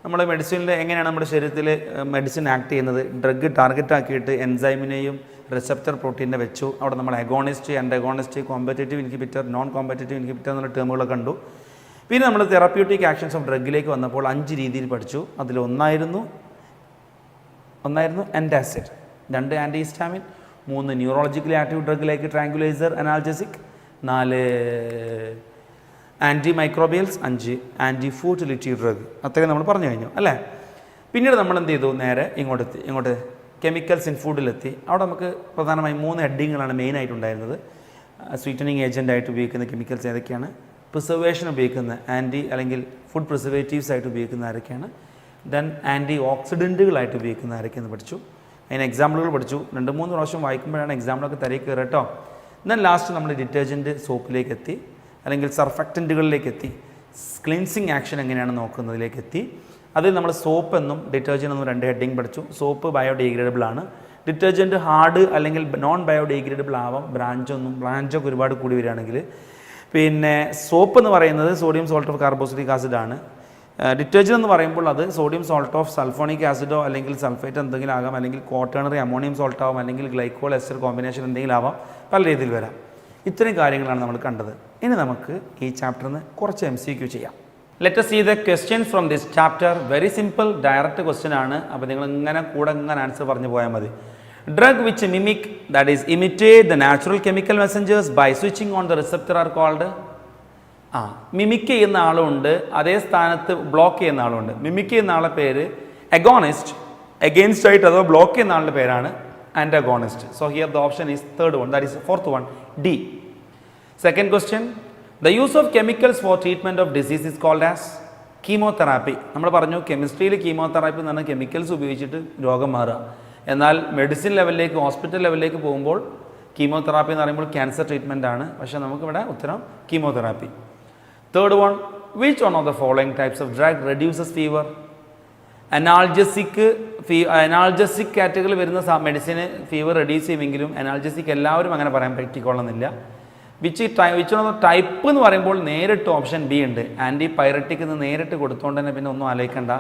നമ്മൾ മെഡിസിനിൽ എങ്ങനെയാണ് നമ്മുടെ ശരീരത്തിൽ മെഡിസിൻ ആക്ട് ചെയ്യുന്നത്? ഡ്രഗ് ടാർഗറ്റ് ആക്കിയിട്ട് എൻസൈമിനെയും റിസപ്റ്റർ പ്രോട്ടീനെ വെച്ചു. അവിടെ നമ്മൾ agonist, antagonist, competitive inhibitor, non competitive inhibitor എന്നുള്ള ടേമുകളൊക്കെ കണ്ടു. പിന്നെ നമ്മൾ തെറാപ്യൂട്ടിക് ആക്ഷൻസ് ഓഫ് ഡ്രഗിലേക്ക് വന്നപ്പോൾ 5 രീതിയിൽ പഠിച്ചു. അതിൽ ഒന്നായിരുന്നു antacid, 2 antihistamine, 3 neurologically active drug like tranquiliser, analgesic, 4 anti microbials, 5 anti fertility drug. അത്രയും നമ്മൾ പറഞ്ഞു കഴിഞ്ഞു അല്ലേ? പിന്നീട് നമ്മൾ എന്ത് ചെയ്തു? നേരെ ഇങ്ങോട്ട് കെമിക്കൽസ് ഇൻ ഫുഡിലെത്തി. അവിടെ നമുക്ക് പ്രധാനമായും 3 ഹെഡിങ്ങുകളാണ് മെയിനായിട്ടുണ്ടായിരുന്നത്. സ്വീറ്റനിങ് ഏജൻ്റായിട്ട് ഉപയോഗിക്കുന്ന കെമിക്കൽസ് ഏതൊക്കെയാണ്? പ്രിസർവേഷൻ ഉപയോഗിക്കുന്ന അല്ലെങ്കിൽ ഫുഡ് പ്രിസർവേറ്റീവ്സ് ആയിട്ട് ഉപയോഗിക്കുന്ന ആരൊക്കെയാണ്? ദെൻ ആൻറ്റി ഓക്സിഡൻറ്റുകളായിട്ട് ഉപയോഗിക്കുന്ന ആരൊക്കെയെന്ന് പഠിച്ചു. അതിന് എക്സാമ്പിളുകൾ പഠിച്ചു. 2-3 പ്രാവശ്യം വായിക്കുമ്പോഴാണ് എക്സാമ്പിളൊക്കെ തരയിൽ കയറുക കേട്ടോ. ദെൻ ലാസ്റ്റ് നമ്മൾ ഡിറ്റർജൻറ്റ് സോപ്പിലേക്ക് എത്തി, അല്ലെങ്കിൽ സർഫക്റ്റൻറ്റുകളിലേക്ക് എത്തി. ക്ലീൻസിങ് ആക്ഷൻ എങ്ങനെയാണ് നോക്കുന്നതിലേക്ക് എത്തി. അതിൽ നമ്മൾ സോപ്പ് എന്നും ഡിറ്റർജൻറ്റ് എന്നും 2 ഹെഡിങ് പഠിച്ചു. സോപ്പ് ബയോഡിഗ്രേഡബിൾ ആണ്. ഡിറ്റർജൻറ്റ് ഹാർഡ് അല്ലെങ്കിൽ നോൺ ബയോഡിഗ്രേഡബിൾ ആവാം. ബ്രാഞ്ചൊക്കെ ഒരുപാട് കൂടി വരികയാണെങ്കിൽ. പിന്നെ സോപ്പ് എന്ന് പറയുന്നത് sodium salt of carboxylic acid ആണ്. ഡിറ്റർജൻറ്റ് എന്ന് പറയുമ്പോൾ അത് സോഡിയം സോൾട്ട് ഓഫ് സൾഫോണിക് ആസിഡോ അല്ലെങ്കിൽ സൾഫേറ്റ് എന്തെങ്കിലും ആകാം, അല്ലെങ്കിൽ ക്വാട്ടേണറി അമോണിയം സോൾട്ട് ആവാം, അല്ലെങ്കിൽ ഗ്ലൈക്കോൾ എസ്റ്റർ കോമ്പിനേഷൻ എന്തെങ്കിലും ആവാം. പല രീതിയിൽ വരാം. ഇത്രയും കാര്യങ്ങളാണ് നമ്മൾ കണ്ടത്. ഇനി നമുക്ക് ഈ ചാപ്റ്ററിൽ നിന്ന് കുറച്ച് MCQ ചെയ്യാം. Let us see the questions from this chapter. Very simple, direct question ആണ്. അപ്പോൾ നിങ്ങൾ ഇങ്ങനെ ആൻസർ പറഞ്ഞു പോയാൽ മതി. Drug which mimic, that is imitate the natural chemical messengers by switching on the receptor are called. Mimic ചെയ്യുന്ന ആളുണ്ട്, അതേ സ്ഥാനത്ത് ബ്ലോക്ക് ചെയ്യുന്ന ആളുണ്ട്. മിമിക് ചെയ്യുന്ന ആളുടെ പേര് അഗോണിസ്റ്റ്, അഗെയിൻസ്റ്റ് ആയിട്ട് അഥവാ ബ്ലോക്ക് ചെയ്യുന്ന ആളുടെ പേരാണ് antagonist. So here the option is third one, that is fourth one, D. Second question, the use of chemicals for treatment of disease is called as chemotherapy. നമ്മൾ പറഞ്ഞു കെമിസ്ട്രിയിൽ കീമോതെറാപ്പി എന്ന് പറഞ്ഞാൽ chemicals ഉപയോഗിച്ചിട്ട് രോഗം മാറുക. എന്നാൽ മെഡിസിൻ ലെവലിലേക്ക്, ഹോസ്പിറ്റൽ ലെവലിലേക്ക് പോകുമ്പോൾ കീമോതെറാപ്പി എന്ന് പറയുമ്പോൾ ക്യാൻസർ ട്രീറ്റ്മെൻ്റ് ആണ്. പക്ഷേ നമുക്കിവിടെ ഉത്തരം chemotherapy. Third one, which one of the following types of drug reduces fever? Analgesic കാറ്റഗറിയിൽ വരുന്ന മെഡിസിന് ഫീവർ റെഡ്യൂസ് ചെയ്യുമെങ്കിലും അനാൾജസിക് എല്ലാവരും അങ്ങനെ പറയാൻ പറ്റിക്കൊള്ളുന്നില്ല. വിച്ച് ടൈപ്പ് എന്ന് പറയുമ്പോൾ നേരിട്ട് ഓപ്ഷൻ B ഉണ്ട്. ആൻറ്റി പൈററ്റിക് എന്ന് നേരിട്ട് കൊടുത്തുകൊണ്ട് തന്നെ പിന്നെ ഒന്നും ആലോചിക്കണ്ട.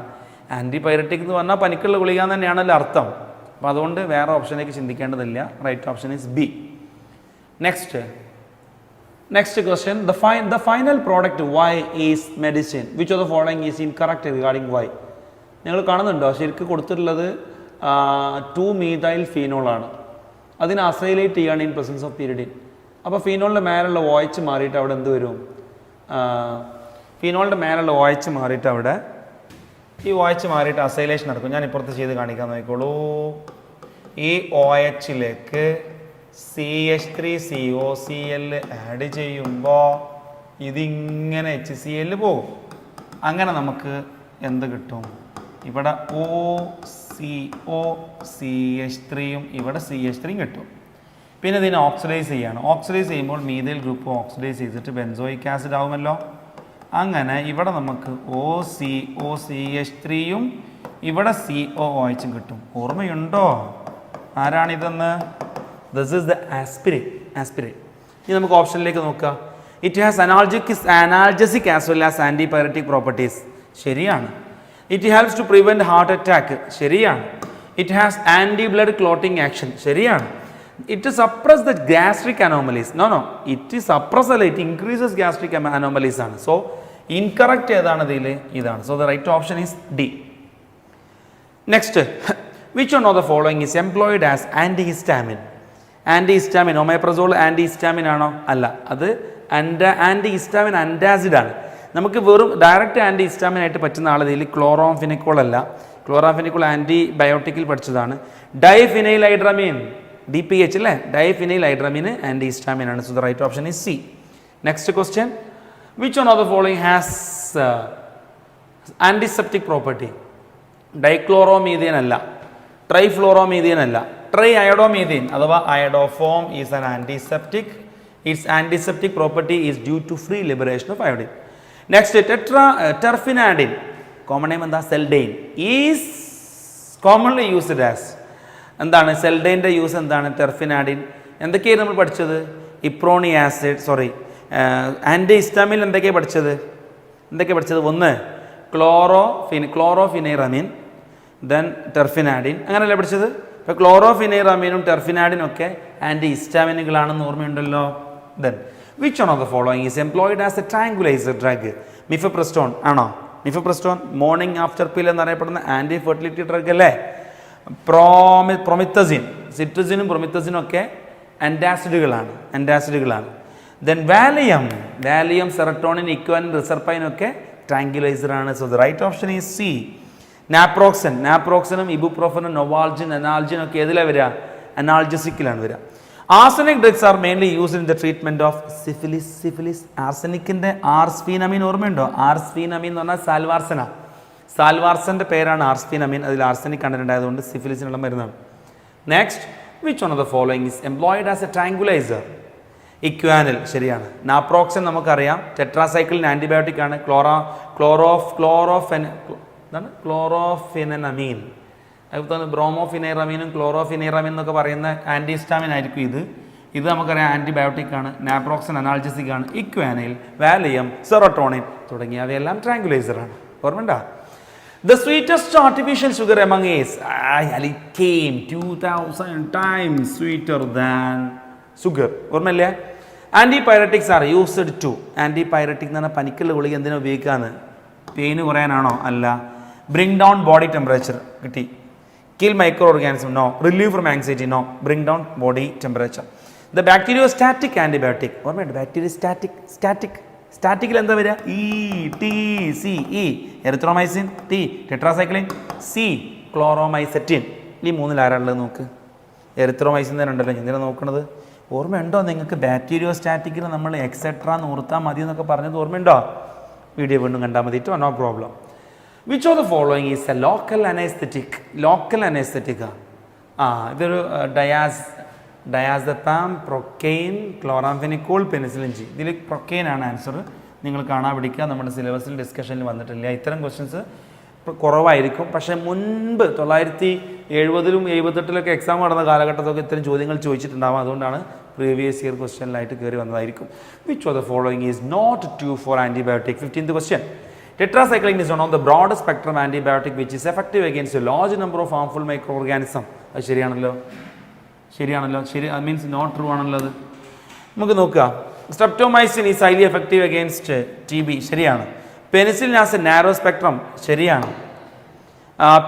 ആൻറ്റിപൈററ്റിക് എന്ന് പറഞ്ഞാൽ പനിക്കുള്ള ഗുളിക എന്ന് തന്നെയാണല്ലോ അർത്ഥം. അപ്പോൾ അതുകൊണ്ട് വേറെ ഓപ്ഷനിലേക്ക് ചിന്തിക്കേണ്ടതില്ല. Right option is B. Next question, the final product Y is medicine. Which of the following is incorrect regarding Y? നിങ്ങൾ കാണുന്നുണ്ടോ? ശരിക്കും കൊടുത്തിട്ടുള്ളത് 2-methyl phenol ആണ്. അതിനെ അസൈലേറ്റ് ചെയ്യാണ് ഇൻ പ്രസൻസ് ഓഫ് pyridine. അപ്പോൾ ഫീനോളിൻ്റെ മേലുള്ള OH മാറിയിട്ട് അവിടെ എന്ത് വരും? ഫീനോളിൻ്റെ മേലുള്ള OH മാറിയിട്ട് അവിടെ ഈ OH മാറിയിട്ട് അസൈലേഷൻ നടക്കും. ഞാൻ ഇപ്പുറത്ത് ചെയ്ത് കാണിക്കാൻ നോക്കിക്കോളൂ. ഈ OHലേക്ക് CH3COCl ആഡ് ചെയ്യുമ്പോൾ ഇതിങ്ങനെ HCl പോകും. അങ്ങനെ നമുക്ക് എന്ത് കിട്ടും? ഇവിടെ OCOCH3യും ഇവിടെ CH3യും കിട്ടും. പിന്നെ ഇതിനെ ഓക്സിഡൈസ് ചെയ്യാണ്. ഓക്സിഡൈസ് ചെയ്യുമ്പോൾ മീഥൈൽ ഗ്രൂപ്പ് ഓക്സിഡൈസ് ചെയ്തിട്ട് ബെൻസോയിക് ആസിഡ് ആവുമല്ലോ. അങ്ങനെ ഇവിടെ നമുക്ക് OCOCH3യും ഇവിടെ COOHും കിട്ടും. ഓർമ്മയുണ്ടോ ആരാണിതെന്ന്? This is the aspirin. ഇനി നമുക്ക് ഓപ്ഷനിലേക്ക് നോക്കാം. It has analgesic as well as antipyretic properties. ശരിയാണ്. It helps to prevent heart attack. ശരിയാണ്. It has anti blood clotting action. ശരിയാണ്. It suppress the gastric anomalies. No it suppress അല്ല, it increases gastric anomalies ആണ്. So incorrect ഏതാണ് ഇതിൽ? ഇതാണ്. So the right option is D. Next, which one of the following is employed as antihistamine? Antihistamine omeprazole antihistamine ആണോ? അല്ല, അത് ആൻറ്റിഹിസ്റ്റാമിൻ antacid ആണ്. നമുക്ക് വെറും ഡയറക്റ്റ് ആൻറ്റിഹിസ്റ്റാമിൻ ആയിട്ട് പറ്റുന്ന ആളതിൽ ക്ലോറോംഫിനിക്കോൾ അല്ല. ക്ലോറോംഫിനിക്കോൾ ആൻറ്റിബയോട്ടിക്കിൽ പഠിച്ചതാണ്. ഡൈഫിനൈൽഹൈഡ്രമീൻ DPH അല്ലേ? ഡൈഫിനൈൽഹൈഡ്രമീൻ ആൻറ്റിഹിസ്റ്റാമിൻ ആണ്. So the right option is C. Next question, which one of the following has antiseptic property? Dichloromethane അല്ല, ട്രൈഫ്ലോറോമീഥിയൻ അല്ല, ട്രൈ അയഡോമീഥിൻ അഥവാ iodoform is an antiseptic. Its antiseptic property is due to free liberation of iodine. Next, terfenadine common name എന്താ? Seldane is commonly used as എന്താണ്? സെൽഡെയിൻ്റെ use എന്താണ്? ടെർഫിനാഡിൻ. എന്തൊക്കെയാണ് നമ്മൾ പഠിച്ചത്? ഇപ്രോണി ആസിഡ്, ആൻറ്റിഹിസ്റ്റാമിൻ എന്തൊക്കെയാണ് പഠിച്ചത്? ഒന്ന് ക്ലോറോഫിനൈറമീൻ, ദെൻ ടെർഫിനാഡിൻ, അങ്ങനെയല്ലേ പഠിച്ചത്? ഇപ്പോൾ ക്ലോറോഫിനൈറമീനും ടെർഫിനാഡിനും ഒക്കെ ആൻറ്റിഹിസ്റ്റാമിനുകളാണെന്ന് ഓർമ്മയുണ്ടല്ലോ. Then which one of the following is employed as a tranquiliser drug? Mifepristone ആണോ? മിഫപ്രസ്റ്റോൺ മോർണിംഗ് ആഫ്റ്റർ പിൽ എന്നറിയപ്പെടുന്ന ആൻറ്റി ഫെർട്ടിലിറ്റി ഡ്രഗ് അല്ലേ? പ്രൊമിത്തസിൻ, സിട്രസിനും പ്രൊമിത്തസിനും ഒക്കെ ആൻറ്റാസിഡുകളാണ്. Then Valium, serotonin, Equanil, reserpine ഒക്കെ ട്രാങ്കുലൈസറാണ്. So the right option is C. നാപ്രോക്സനും ഇബുപ്രോഫനും നൊവാൾജിൻ, അനാൾജിൻ ഒക്കെ ഏതിലാണ് വരിക? അനാൾജസിക്കിലാണ് വരിക. Arsenic drugs are mainly used in the treatment of syphilis. ആർസനിക്കിന്റെ ആർസ്ഫീനമീൻ ഓർമ്മയുണ്ടോ? ആർസ്ഫീനമീൻ എന്ന് പറഞ്ഞാൽ സാൽവാർസന്റെ പേരാണ് ആർസ്ഫീനമീൻ. അതിൽ ആർസനിക് കണ്ടന്റ് ആയതുകൊണ്ട് സിഫിലിസിനുള്ള മരുന്നാണ്. Next, which one of the following is employed as a tranquiliser? Equanil. ശരിയാണ്. നാപ്രോക്സൻ നമുക്കറിയാം, ടെട്രാസൈക്ലിൻ ആന്റിബയോട്ടിക് ആണ്. ക്ലോറോഫിനമീൻ, അതുപോലെ ബ്രോമോഫിനൈറമീനും ക്ലോറോഫിനൈറമീൻ എന്നൊക്കെ പറയുന്ന ആൻറ്റിഹിസ്റ്റാമിൻ ആയിരിക്കും ഇത് നമുക്കറിയാം ആൻറ്റിബയോട്ടിക് ആണ്. നാപ്രോക്സൻ അനാൾജസിക് ആണ്. ഇക്വാനിൽ, വാലിയം, സെറട്ടോണിൻ തുടങ്ങിയവയെല്ലാം ട്രാങ്കുലൈസർ ആണ്. ഓർമ്മയുണ്ടോ? The sweetest artificial sugar among is allicane, 2000 times sweeter than sugar. ഓർമ്മയില്ലേ? Antipyretics are used to. Antipyretic എന്ന് പറഞ്ഞാൽ പനിക്കുള്ള ഗുളിക എന്തിനാ ഉപയോഗിക്കാന്ന്? പെയിന് കുറയാനാണോ? അല്ല. ബ്രിങ് ഡൗൺ ബോഡി ടെമ്പറേച്ചർ കിട്ടി. Kill micro organism, no. Relieve from anxiety, no. Bring down body temperature. The bacteriostatic antibiotic ഓർമ്മയുണ്ട്? സ്റ്റാറ്റിക്കിൽ എന്താ വരിക? Erythromycin, tetracycline, Chloromycetin. ഈ മൂന്നിൽ ആരാളുള്ളത് നോക്ക്. എറിത്രോമൈസിൻ തന്നെ ഉണ്ടല്ലോ, എന്തിനാണ് നോക്കണത്? ഓർമ്മയുണ്ടോ നിങ്ങൾക്ക്? ബാക്ടീരിയോസ്റ്റാറ്റിക്കിൽ നമ്മൾ എക്സെട്ര എന്ന് ഓർത്താൽ മതി എന്നൊക്കെ പറഞ്ഞത് ഓർമ്മയുണ്ടോ? വീഡിയോ വീണ്ടും കണ്ടാൽ മതി. No problem. Which of the following is a local anaesthetic? ഇതൊരു diazepam, procaine, chloramphenicol, penicillin G. ഇതിൽ പ്രൊക്കെയിൻ ആണ് ആൻസർ. നിങ്ങൾ കാണാൻ പിടിക്കുക. നമ്മുടെ സിലബസിൽ ഡിസ്കഷനിൽ വന്നിട്ടില്ല. ഇത്തരം ക്വസ്റ്റ്യൻസ് കുറവായിരിക്കും. പക്ഷേ മുൻപ് 1970-ലും 1978-ലൊക്കെ എക്സാം നടന്ന കാലഘട്ടത്തൊക്കെ ഇത്തരം ചോദ്യങ്ങൾ ചോദിച്ചിട്ടുണ്ടാകും. അതുകൊണ്ടാണ് പ്രീവിയസ് ഇയർ ക്വസ്റ്റ്യനിലായിട്ട് കയറി വന്നതായിരിക്കും. Which of the following is not true for antibiotic? 15th question. Tetracycline is one of the broad spectrum antibiotic which is effective against a large number of harmful microorganisms. അത് ശരിയാണല്ലോ, ശരി, അത് means not true ആണല്ലോ. അത് നമുക്ക് നോക്കുക. Streptomycin is highly effective against TB, ശരിയാണ്. Penicillin as a narrow spectrum, ശരിയാണ്.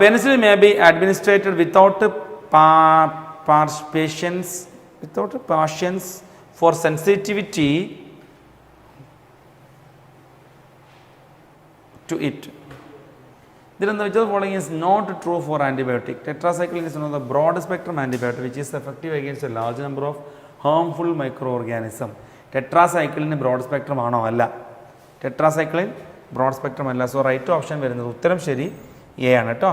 Penicillin may be administered without patience for sensitivity to it. Then the following is not true for antibiotic. Tetracycline is one of the broad spectrum antibiotic which is effective against a large number of harmful microorganisms. Tetracycline broad spectrum ആണോ? അല്ല. Tetracycline broad spectrum അല്ല. So right option വരുന്നത് ഉത്തരം ശരി A ആണ് കേട്ടോ.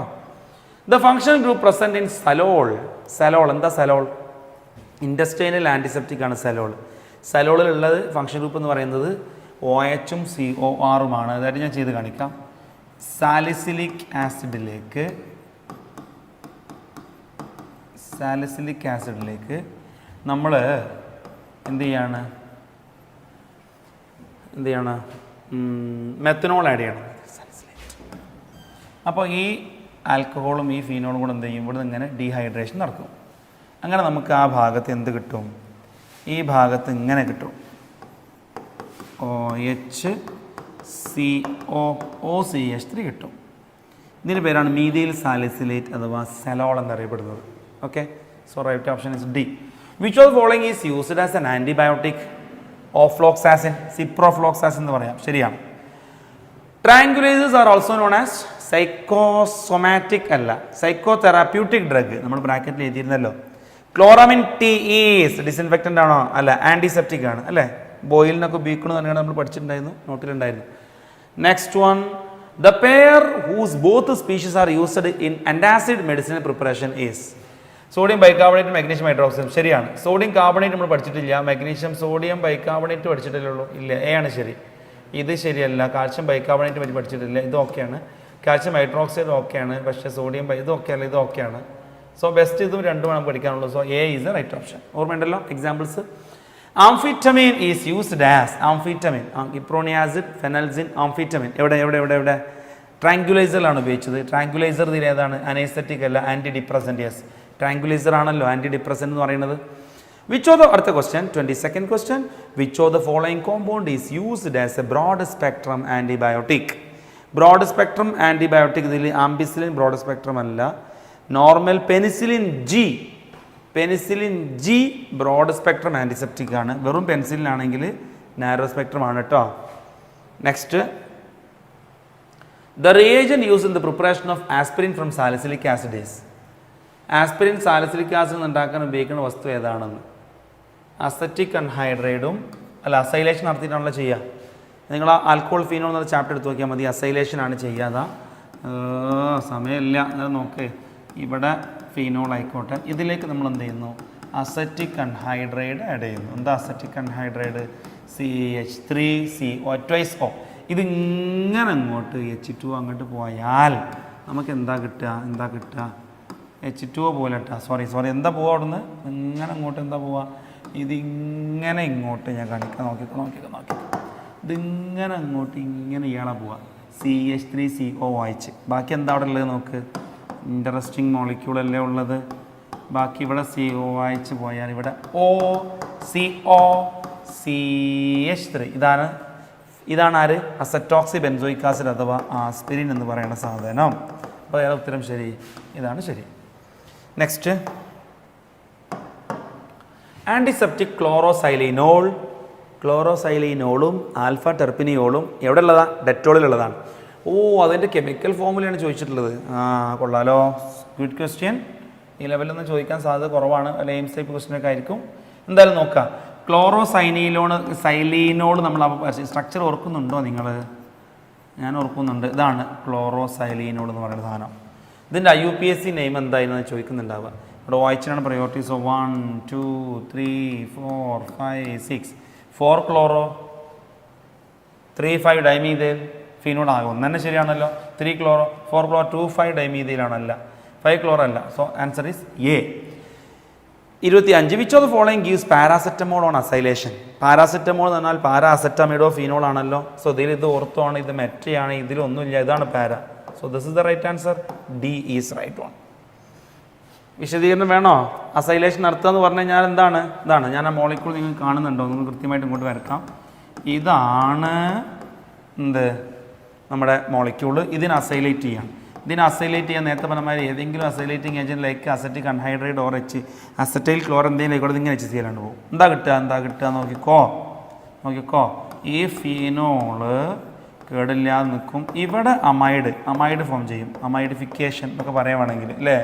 The functional group present in സലോൾ. എന്താ സലോൾ? ഇൻഡസ്ട്രൈനൽ antiseptic ആണ് സലോൾ. സലോളിലുള്ളത് ഫംഗ്ഷൻ ഗ്രൂപ്പ് എന്ന് പറയുന്നത് OH ഉം COR ഉമാണ്. അതായത് ഞാൻ ചെയ്ത് കാണിക്കാം. സാലിസിലിക് ആസിഡിലേക്ക് നമ്മൾ എന്ത് ചെയ്യാണ് മെത്തനോൾ ആഡ് ചെയ്യണം. അപ്പോൾ ഈ ആൽക്കഹോളും ഈ ഫീനോളും കൂടെ എന്ത് ചെയ്യും? ഇവിടെ നിന്ന് ഇങ്ങനെ ഡീഹൈഡ്രേഷൻ നടക്കും. അങ്ങനെ നമുക്ക് ആ ഭാഗത്ത് എന്ത് കിട്ടും? ഈ ഭാഗത്ത് ഇങ്ങനെ കിട്ടും, OHCOOCH3 കിട്ടും. ഇതിൻ്റെ പേരാണ് മീഥൈൽ സാലിസിലേറ്റ് അഥവാ സലോൾ എന്നറിയപ്പെടുന്നത്. Okay, so right option is D. Which of following is used as an antibiotic? Ofloxacin, ciprofloxacin എന്ന് പറയാം, ശരിയാണ്. Tranquilisers are also known as psychosomatic അല്ല, സൈക്കോതെറാപ്യൂട്ടിക് ഡ്രഗ് നമ്മൾ ബ്രാക്കറ്റിൽ എഴുതിയിരുന്നല്ലോ. ക്ലോറാമിൻ T ഈസ് ഡിസിൻഫെക്റ്റൻ്റ് ആണോ? അല്ല, ആൻറ്റിസെപ്റ്റിക് ആണ് അല്ലേ. ബോയിലിനൊക്കെ ഉപയോഗിക്കണമെന്ന് പറഞ്ഞാൽ നമ്മൾ പഠിച്ചിട്ടുണ്ടായിരുന്നു, നോട്ടിലുണ്ടായിരുന്നു. Next one, the pair whose both species are used in antacid medicinal preparation is? Sodium bicarbonate, magnesium hydroxide, ശരിയാണ്. സോഡിയം കാർബണേറ്റ് നമ്മൾ പഠിച്ചിട്ടില്ല, മാഗ്നീഷ്യം സോഡിയം ബൈകാർബണേറ്റ് പഠിച്ചിട്ടല്ലേ ഉള്ളൂ. ഇല്ല, A ആണ് ശരി. ഇത് ശരിയല്ല. കാൽഷ്യം ബൈകാർബണേറ്റ് പറ്റി പഠിച്ചിട്ടില്ല, ഇത് ഓക്കെയാണ്. കാൽഷ്യം ഹൈഡ്രോക്സൈഡ് ഓക്കെയാണ്, പക്ഷേ സോഡിയം ഇത് ഓക്കെ അല്ല, ഇത് ഓക്കെയാണ്. സോ ബെസ്റ്റ് ഇതും രണ്ടും വേണം പഠിക്കാനുള്ളൂ. So A is the right option. ഓർമ്മയുണ്ടല്ലോ examples. Amphetamine is used as, amphetamine, iproniazid, phenelzine, amphetamine എവിടെ ട്രാങ്കുലൈസറിലാണ് ഉപയോഗിച്ചത്. ട്രാങ്കുലൈസർ ഇതിൽ ഏതാണ്? അനൈസ്തെറ്റിക് അല്ല, ആൻറ്റി ഡിപ്രസൻറ്റ്. യെസ്, ട്രാങ്കുലൈസർ ആണല്ലോ ആൻറ്റി ഡിപ്രസൻറ്റ് എന്ന് പറയുന്നത്. വിച്ച് ഓഫ് ദ അടുത്ത question 22nd question, which of the following compound is used as a broad spectrum antibiotic? Broad spectrum antibiotic ഇതിൽ ആംബിസിലിൻ ബ്രോഡ് സ്പെക്ട്രം അല്ല. Normal penicillin G broad spectrum antiseptic ആണ്. വെറും penicillin ആണെങ്കിൽ narrow spectrum ആണ് കേട്ടോ. Next, the reagent use in the preparation of aspirin from salicylic acid is? Aspirin salicylic acid ഉണ്ടാക്കാൻ ഉപയോഗിക്കുന്ന വസ്തു ഏതാണെന്ന്? അസറ്റിക് അൺഹൈഡ്രൈഡും അല്ല, അസൈലേഷൻ നടത്തിയിട്ടാണല്ലോ ചെയ്യുക. നിങ്ങൾ ആൽക്കോൾ ഫീനോൾ എന്ന ചാപ്റ്റർ എടുത്ത് നോക്കിയാൽ മതി. അസൈലേഷൻ ആണ് ചെയ്യാതെ, സമയമില്ല. അത് നോക്കേ, ഇവിടെ ഫീനോൾ ആയിക്കോട്ടെ, ഇതിലേക്ക് നമ്മൾ എന്ത് ചെയ്യുന്നു? അസറ്റിക് അൺഹൈഡ്രൈഡ് ആഡ് ചെയ്യുന്നു. എന്താ അസറ്റിക് അൺഹൈഡ്രൈഡ്? CH3CO2. ഇതിങ്ങനെ അങ്ങോട്ട് H2 അങ്ങോട്ട് പോയാൽ നമുക്ക് എന്താ കിട്ടുക? H2O പോലെ കേട്ടോ. സോറി എന്താ പോവുക അവിടുന്ന്? ഇങ്ങനെ അങ്ങോട്ട് എന്താ പോവുക? ഇതിങ്ങനെ ഇങ്ങോട്ട് ഞാൻ കാണിക്കാം, നോക്കിക്കോ. ഇതിങ്ങനെ അങ്ങോട്ട് ഇങ്ങനെ ഇയാളെ പോവുക. CH3COOH. ബാക്കി എന്താ അവിടെ ഉള്ളത് നോക്ക്? ഇൻട്രസ്റ്റിംഗ് മോളിക്യൂളല്ലേ ഉള്ളത്. ബാക്കി ഇവിടെ COOH പോയാൽ ഇവിടെ OCOCH3. ഇതാണ് ആര്? അസറ്റോക്സി ബെൻസോയിക് ആസിഡ് അഥവാ ആസ്പിരിൻ എന്ന് പറയുന്ന സാധനം. അപ്പോൾ അയാളുടെ ഉത്തരം ശരി, ഇതാണ് ശരി. നെക്സ്റ്റ്, ആൻറ്റിസെപ്റ്റിക് ക്ലോറോസൈലിനോളും ആൽഫ ടെർപ്പിനിയോളും എവിടെ ഉള്ളതാണ്? ഡെറ്റോളിലുള്ളതാണ്. അതിൻ്റെ കെമിക്കൽ ഫോമുലയാണ് ചോദിച്ചിട്ടുള്ളത്. കൊള്ളാലോ, ഗുഡ് ക്വസ്റ്റ്യൻ. ഈ ലെവലൊന്നും ചോദിക്കാൻ സാധ്യത കുറവാണ്, എയിംസ് ടൈപ്പ് ക്വസ്റ്റ്യനൊക്കെ ആയിരിക്കും. എന്തായാലും നോക്കാം. സൈലീനോൾ നമ്മൾ സ്ട്രക്ചർ ഓർക്കുന്നുണ്ടോ നിങ്ങൾ? ഞാൻ ഓർക്കുന്നുണ്ട്. ഇതാണ് ക്ലോറോസൈലീനോൾ എന്ന് പറയുന്ന സാധനം. ഇതിൻ്റെ IUPAC നെയിം എന്തായിരുന്നു ചോദിക്കുന്നുണ്ടാവുക. ഇവിടെ OH-നാണ് priority. So 1 2 3 4 5 6 4 chloro 3 5 dimethyl phenol ആകും. ഒന്ന് തന്നെ ശരിയാണല്ലോ. 3 ക്ലോറോ 4 ക്ലോറോ 2 5 ഡൈമീഥൈലാണല്ല, 5 ക്ലോറോ അല്ല. So answer is A. 25 which of the following gives paracetamol on acylation. Paracetamol എന്ന് പറഞ്ഞാൽ പാരാസെറ്റമിഡോ ഫീനോൾ ആണല്ലോ. സോ ഇതിൽ ഇത് ഓർത്തോണ്, ഇത് മെറ്റയാണ്, ഇതിലൊന്നുമില്ല, ഇതാണ് പാര. So this is the right answer. D is right one. വിശദീകരണം വേണോ? അസൈലേഷൻ നടത്തുക എന്ന് പറഞ്ഞു കഴിഞ്ഞാൽ എന്താണ്? ഇതാണ്. ഞാൻ ആ മോളിക്കൂൾ നിങ്ങൾ കാണുന്നുണ്ടോ? നിങ്ങൾ കൃത്യമായിട്ട് ഇങ്ങോട്ട് വരക്കാം. ഇതാണ് എന്ത് നമ്മുടെ മോളിക്യൂള്. ഇതിന് അസൈലേറ്റ് ചെയ്യാം. ഇതിനെ അസൈലേറ്റ് ചെയ്യാൻ നേരത്തെ പറഞ്ഞമാതിരി ഏതെങ്കിലും acylating agent like acetic anhydride or acetyl chlor എന്തെങ്കിലും ആയിക്കോട്ടെ, ഇങ്ങനെ എച്ച് ചെയ്യാണ്ട് പോകും. എന്താ കിട്ടുക നോക്കിക്കോ. ഈ ഫീനോള് കേടില്ലാതെ നിൽക്കും. ഇവിടെ അമൈഡ് ഫോം ചെയ്യും. അമൈഡിഫിക്കേഷൻ എന്നൊക്കെ പറയുവാണെങ്കിൽ അല്ലേ?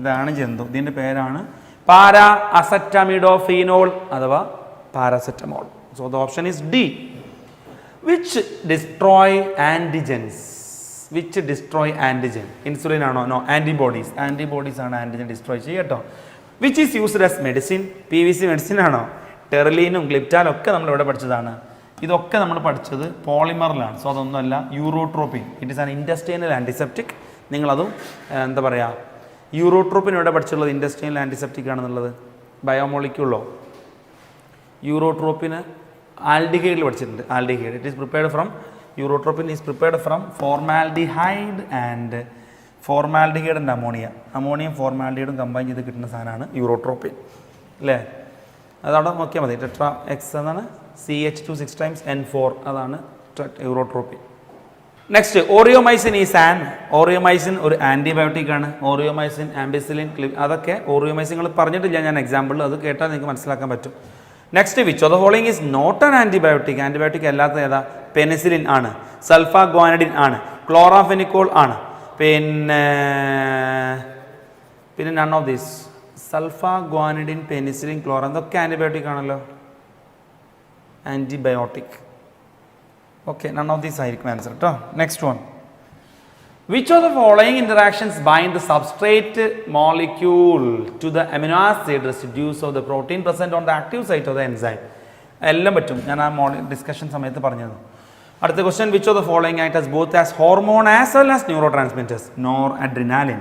ഇതാണ് ജന്തു. ഇതിൻ്റെ പേരാണ് പാരാ അസറ്റമിഡോഫീനോൾ അഥവാ paracetamol. So the option is D. Which destroy antigen. Insulin ആണോ? നോ. ആൻറ്റിബോഡീസ് ആണ് ആൻറ്റിജൻ ഡിസ്ട്രോയ് ചെയ്യട്ടോ. Which is used as medicine. PVC medicine ആണോ? ടെർലീനും ഗ്ലിപ്റ്റാലും ഒക്കെ നമ്മൾ ഇവിടെ പഠിച്ചതാണ്. ഇതൊക്കെ നമ്മൾ പഠിച്ചത് പോളിമറിലാണ്. സോ അതൊന്നുമല്ല. Urotropine, it is an industrial antiseptic. നിങ്ങളതും എന്താ പറയുക, യൂറോട്രോപ്പിൻ ഇവിടെ പഠിച്ചുള്ളത് ഇൻഡസ്ട്രിയൽ ആൻറ്റിസെപ്റ്റിക് ആണെന്നുള്ളത്. ബയോമോളിക്യൂളോ യൂറോട്രോപ്പിന് ആൽഡിഹൈഡിൽ പഠിച്ചിട്ടുണ്ട്. Aldehyde it is prepared from urotropine is prepared from formaldehyde and ammonium ഫോർമാൽഡിഹൈഡും കമ്പൈൻ ചെയ്ത് കിട്ടുന്ന സാധനമാണ് യൂറോട്രോപ്പിൻ അല്ലേ? അതവിടെ നോക്കിയാൽ മതി. ടെട്രാ എക്സ് എന്നാണ്, CH2 6 times N4 അതാണ് യൂറോട്രോപ്പിൻ. നെക്സ്റ്റ് ഓറിയോമൈസിൻ ഒരു ആൻറ്റിബയോട്ടിക് ആണ്. ഓറിയോമൈസിൻ, ആംബിസിലിൻ, അതൊക്കെ ഓറിയോമൈസിൻ നിങ്ങൾ പറഞ്ഞിട്ടില്ല ഞാൻ എക്സാമ്പിളിൽ, അത് കേട്ടാൽ നിങ്ങൾക്ക് മനസ്സിലാക്കാൻ പറ്റും. Next which of the following is not an antibiotic അല്ലാത്ത ഏതാ? പെനിസിലിൻ ആണ്, സൾഫാഗ്വാനഡിൻ ആണ്, ക്ലോറാഫെനിക്കോൾ ആണ്, പിന്നെ none of these. Sulfaguanidine, penicillin, ക്ലോറ ഇതൊക്കെ ആൻറ്റിബയോട്ടിക് ആണല്ലോ. Antibiotic okay, none of these ആയിരിക്കും ആൻസർ കേട്ടോ. Next one. Which of the following interactions bind the substrate molecule to the amino acid residues of the protein present on the active site of the enzyme? എല്ലാം പറ്റും. ഞാൻ ആ discussion സമയത്ത് പറഞ്ഞത്. അടുത്ത question. Which of the following act as both as hormone as well as neuro transmitters? Nor adrenaline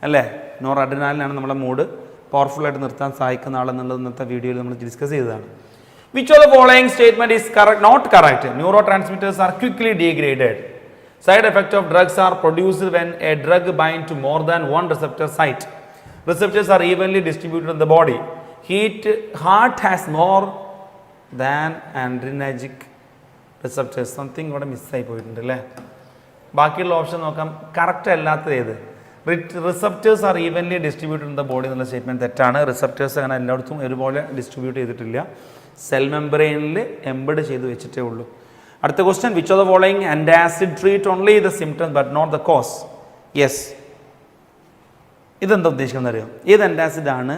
അല്ലേ? Nor അഡ്രിനാലിനാണ് നമ്മുടെ mood powerful ആയിട്ട് നിർത്താൻ സഹായിക്കുന്ന ആളെന്നുള്ളത് ഇന്നത്തെ വീഡിയോയിൽ നമ്മൾ ഡിസ്കസ് ചെയ്തതാണ്. Which of the following statement is not correct? Neurotransmitters are quickly degraded. Side effect of drugs are produced when a drug binds to more than one receptor site. Receptors are evenly distributed in the body. Heart has more than adrenergic receptors. Something ഇവിടെ മിസ്സായി പോയിട്ടുണ്ട് അല്ലേ? ബാക്കിയുള്ള option നോക്കാം. Correct അല്ലാത്തത് ഏത്? Receptors are evenly distributed in the body എന്നുള്ള statement തെറ്റാണ്. റിസപ്റ്റേഴ്സ് അങ്ങനെ എല്ലായിടത്തും ഒരുപോലെ ഡിസ്ട്രിബ്യൂട്ട് ചെയ്തിട്ടില്ല. സെൽ മെംബ്രെയിനിൽ എംബഡ് ചെയ്ത് വെച്ചിട്ടേ ഉള്ളൂ. അടുത്ത question. Which of the following antacid treat only the symptoms but not the cause? Yes. ഇതെന്താ ഉദ്ദേശിക്കുന്നത് അറിയാം? ഏത് ആൻറ്റാസിഡാണ്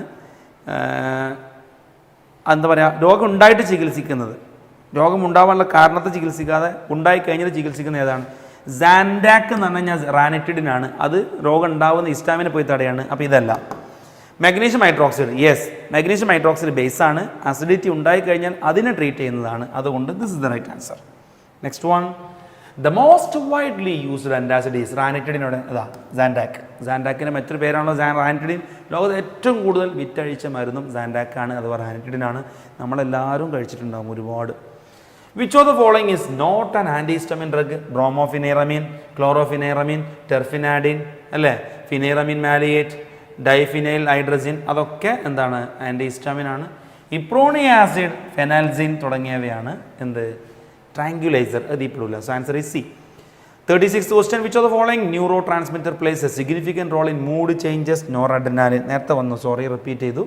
എന്താ പറയുക രോഗം ഉണ്ടായിട്ട് ചികിത്സിക്കുന്നത്? രോഗം ഉണ്ടാവാനുള്ള കാരണത്തെ ചികിത്സിക്കാതെ ഉണ്ടായി കഴിഞ്ഞത് ചികിത്സിക്കുന്ന ഏതാണ്? സാൻഡാക്ക് എന്ന് പറഞ്ഞു കഴിഞ്ഞാൽ റാനിറ്റിഡിനാണ്. അത് രോഗം ഉണ്ടാവുന്ന ഹിസ്റ്റാമിനെ പോയി തടയാണ്. അപ്പോൾ ഇതല്ല. Magnesium hydroxide, yes, magnesium hydroxide ബേസാണ്. അസിഡിറ്റി ഉണ്ടായിക്കഴിഞ്ഞാൽ അതിനെ ട്രീറ്റ് ചെയ്യുന്നതാണ്. അതുകൊണ്ട് this is the right answer. Next one. The most widely used antacid is റാനിറ്റിഡിനോട് അതാ സാൻഡാക്ക്. സാൻഡാക്കിൻ്റെ മറ്റൊരു പേരാണല്ലോ റാനിറ്റിഡിൻ. ലോകത്ത് ഏറ്റവും കൂടുതൽ വിറ്റഴിച്ച മരുന്നും സാൻഡാക്കാണ് അഥവാ റാനിറ്റിഡിനാണ്. നമ്മളെല്ലാവരും കഴിച്ചിട്ടുണ്ടാകും ഒരുപാട്. Which of the following is not an antihistamine drug? Brompheniramine, chlorpheniramine, terfenadine അല്ലേ, ഫിനേറമീൻ മാലിയേറ്റ്, ഡൈഫിനൈൽ ഹൈഡ്രസിൻ, അതൊക്കെ എന്താണ്? ആൻറ്റിഹിസ്റ്റമിൻ ആണ്. ഇപ്രോണിയാസിഡ്, ഫെനാൽസിൻ തുടങ്ങിയവയാണ് എന്ത്? ട്രാങ്കുലൈസർ. അത് ഇപ്പോഴില്ല. So answer is C. 36th question. Which of the following neuro transmitter plays a significant role in mood changes? Nor adrenaline. നേരത്തെ വന്നു, സോറി റിപ്പീറ്റ് ചെയ്തു.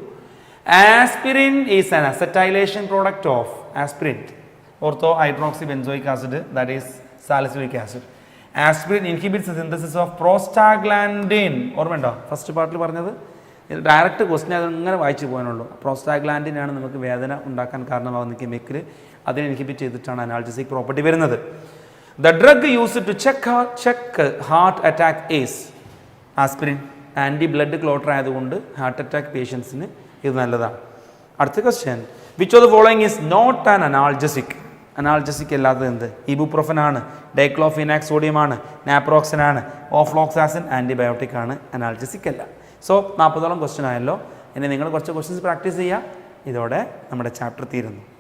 Aspirin is an acetylation product of aspirin, ortho hydroxy benzoic acid, that is salicylic acid. Aspirin inhibits synthesis of prostaglandin. ഓർമ്മയുണ്ടോ first പാർട്ടിൽ പറഞ്ഞത്? Direct question അത് ഇങ്ങനെ വായിച്ചു പോകാനുള്ളൂ. പ്രോസ്റ്റാഗ്ലാൻഡിനാണ് നമുക്ക് വേദന ഉണ്ടാക്കാൻ കാരണമാകുന്ന കെമിക്കൽ. അതിനെ ഇൻഹിബിറ്റ് ചെയ്തിട്ടാണ് അനാൾജസിക് പ്രോപ്പർട്ടി വരുന്നത്. The drug used to check heart attack is? Aspirin. Anti blood clotter ആയതുകൊണ്ട് ഹാർട്ട് അറ്റാക്ക് പേഷ്യൻസിന് ഇത് നല്ലതാണ്. അടുത്ത question. Which of the following is not an analgesic? Analgesic അല്ലാത്തത് എന്ത്? ഇബുപ്രോഫൻ ആണ്, ഡൈക്ലോഫിനാക് സോഡിയം ആണ്, നാപ്രോക്സൻ ആണ്, ഓഫ്ലോക്സാസിൻ ആൻറ്റിബയോട്ടിക് ആണ്. അനാൾജസിക് അല്ല. സോ 40ഓളം ക്വസ്റ്റ്യൻ ആയല്ലോ. ഇനി നിങ്ങൾ കുറച്ച് ക്വസ്റ്റ്യൻസ് പ്രാക്ടീസ് ചെയ്യുക. ഇതോടെ നമ്മുടെ ചാപ്റ്റർ തീരുന്നു.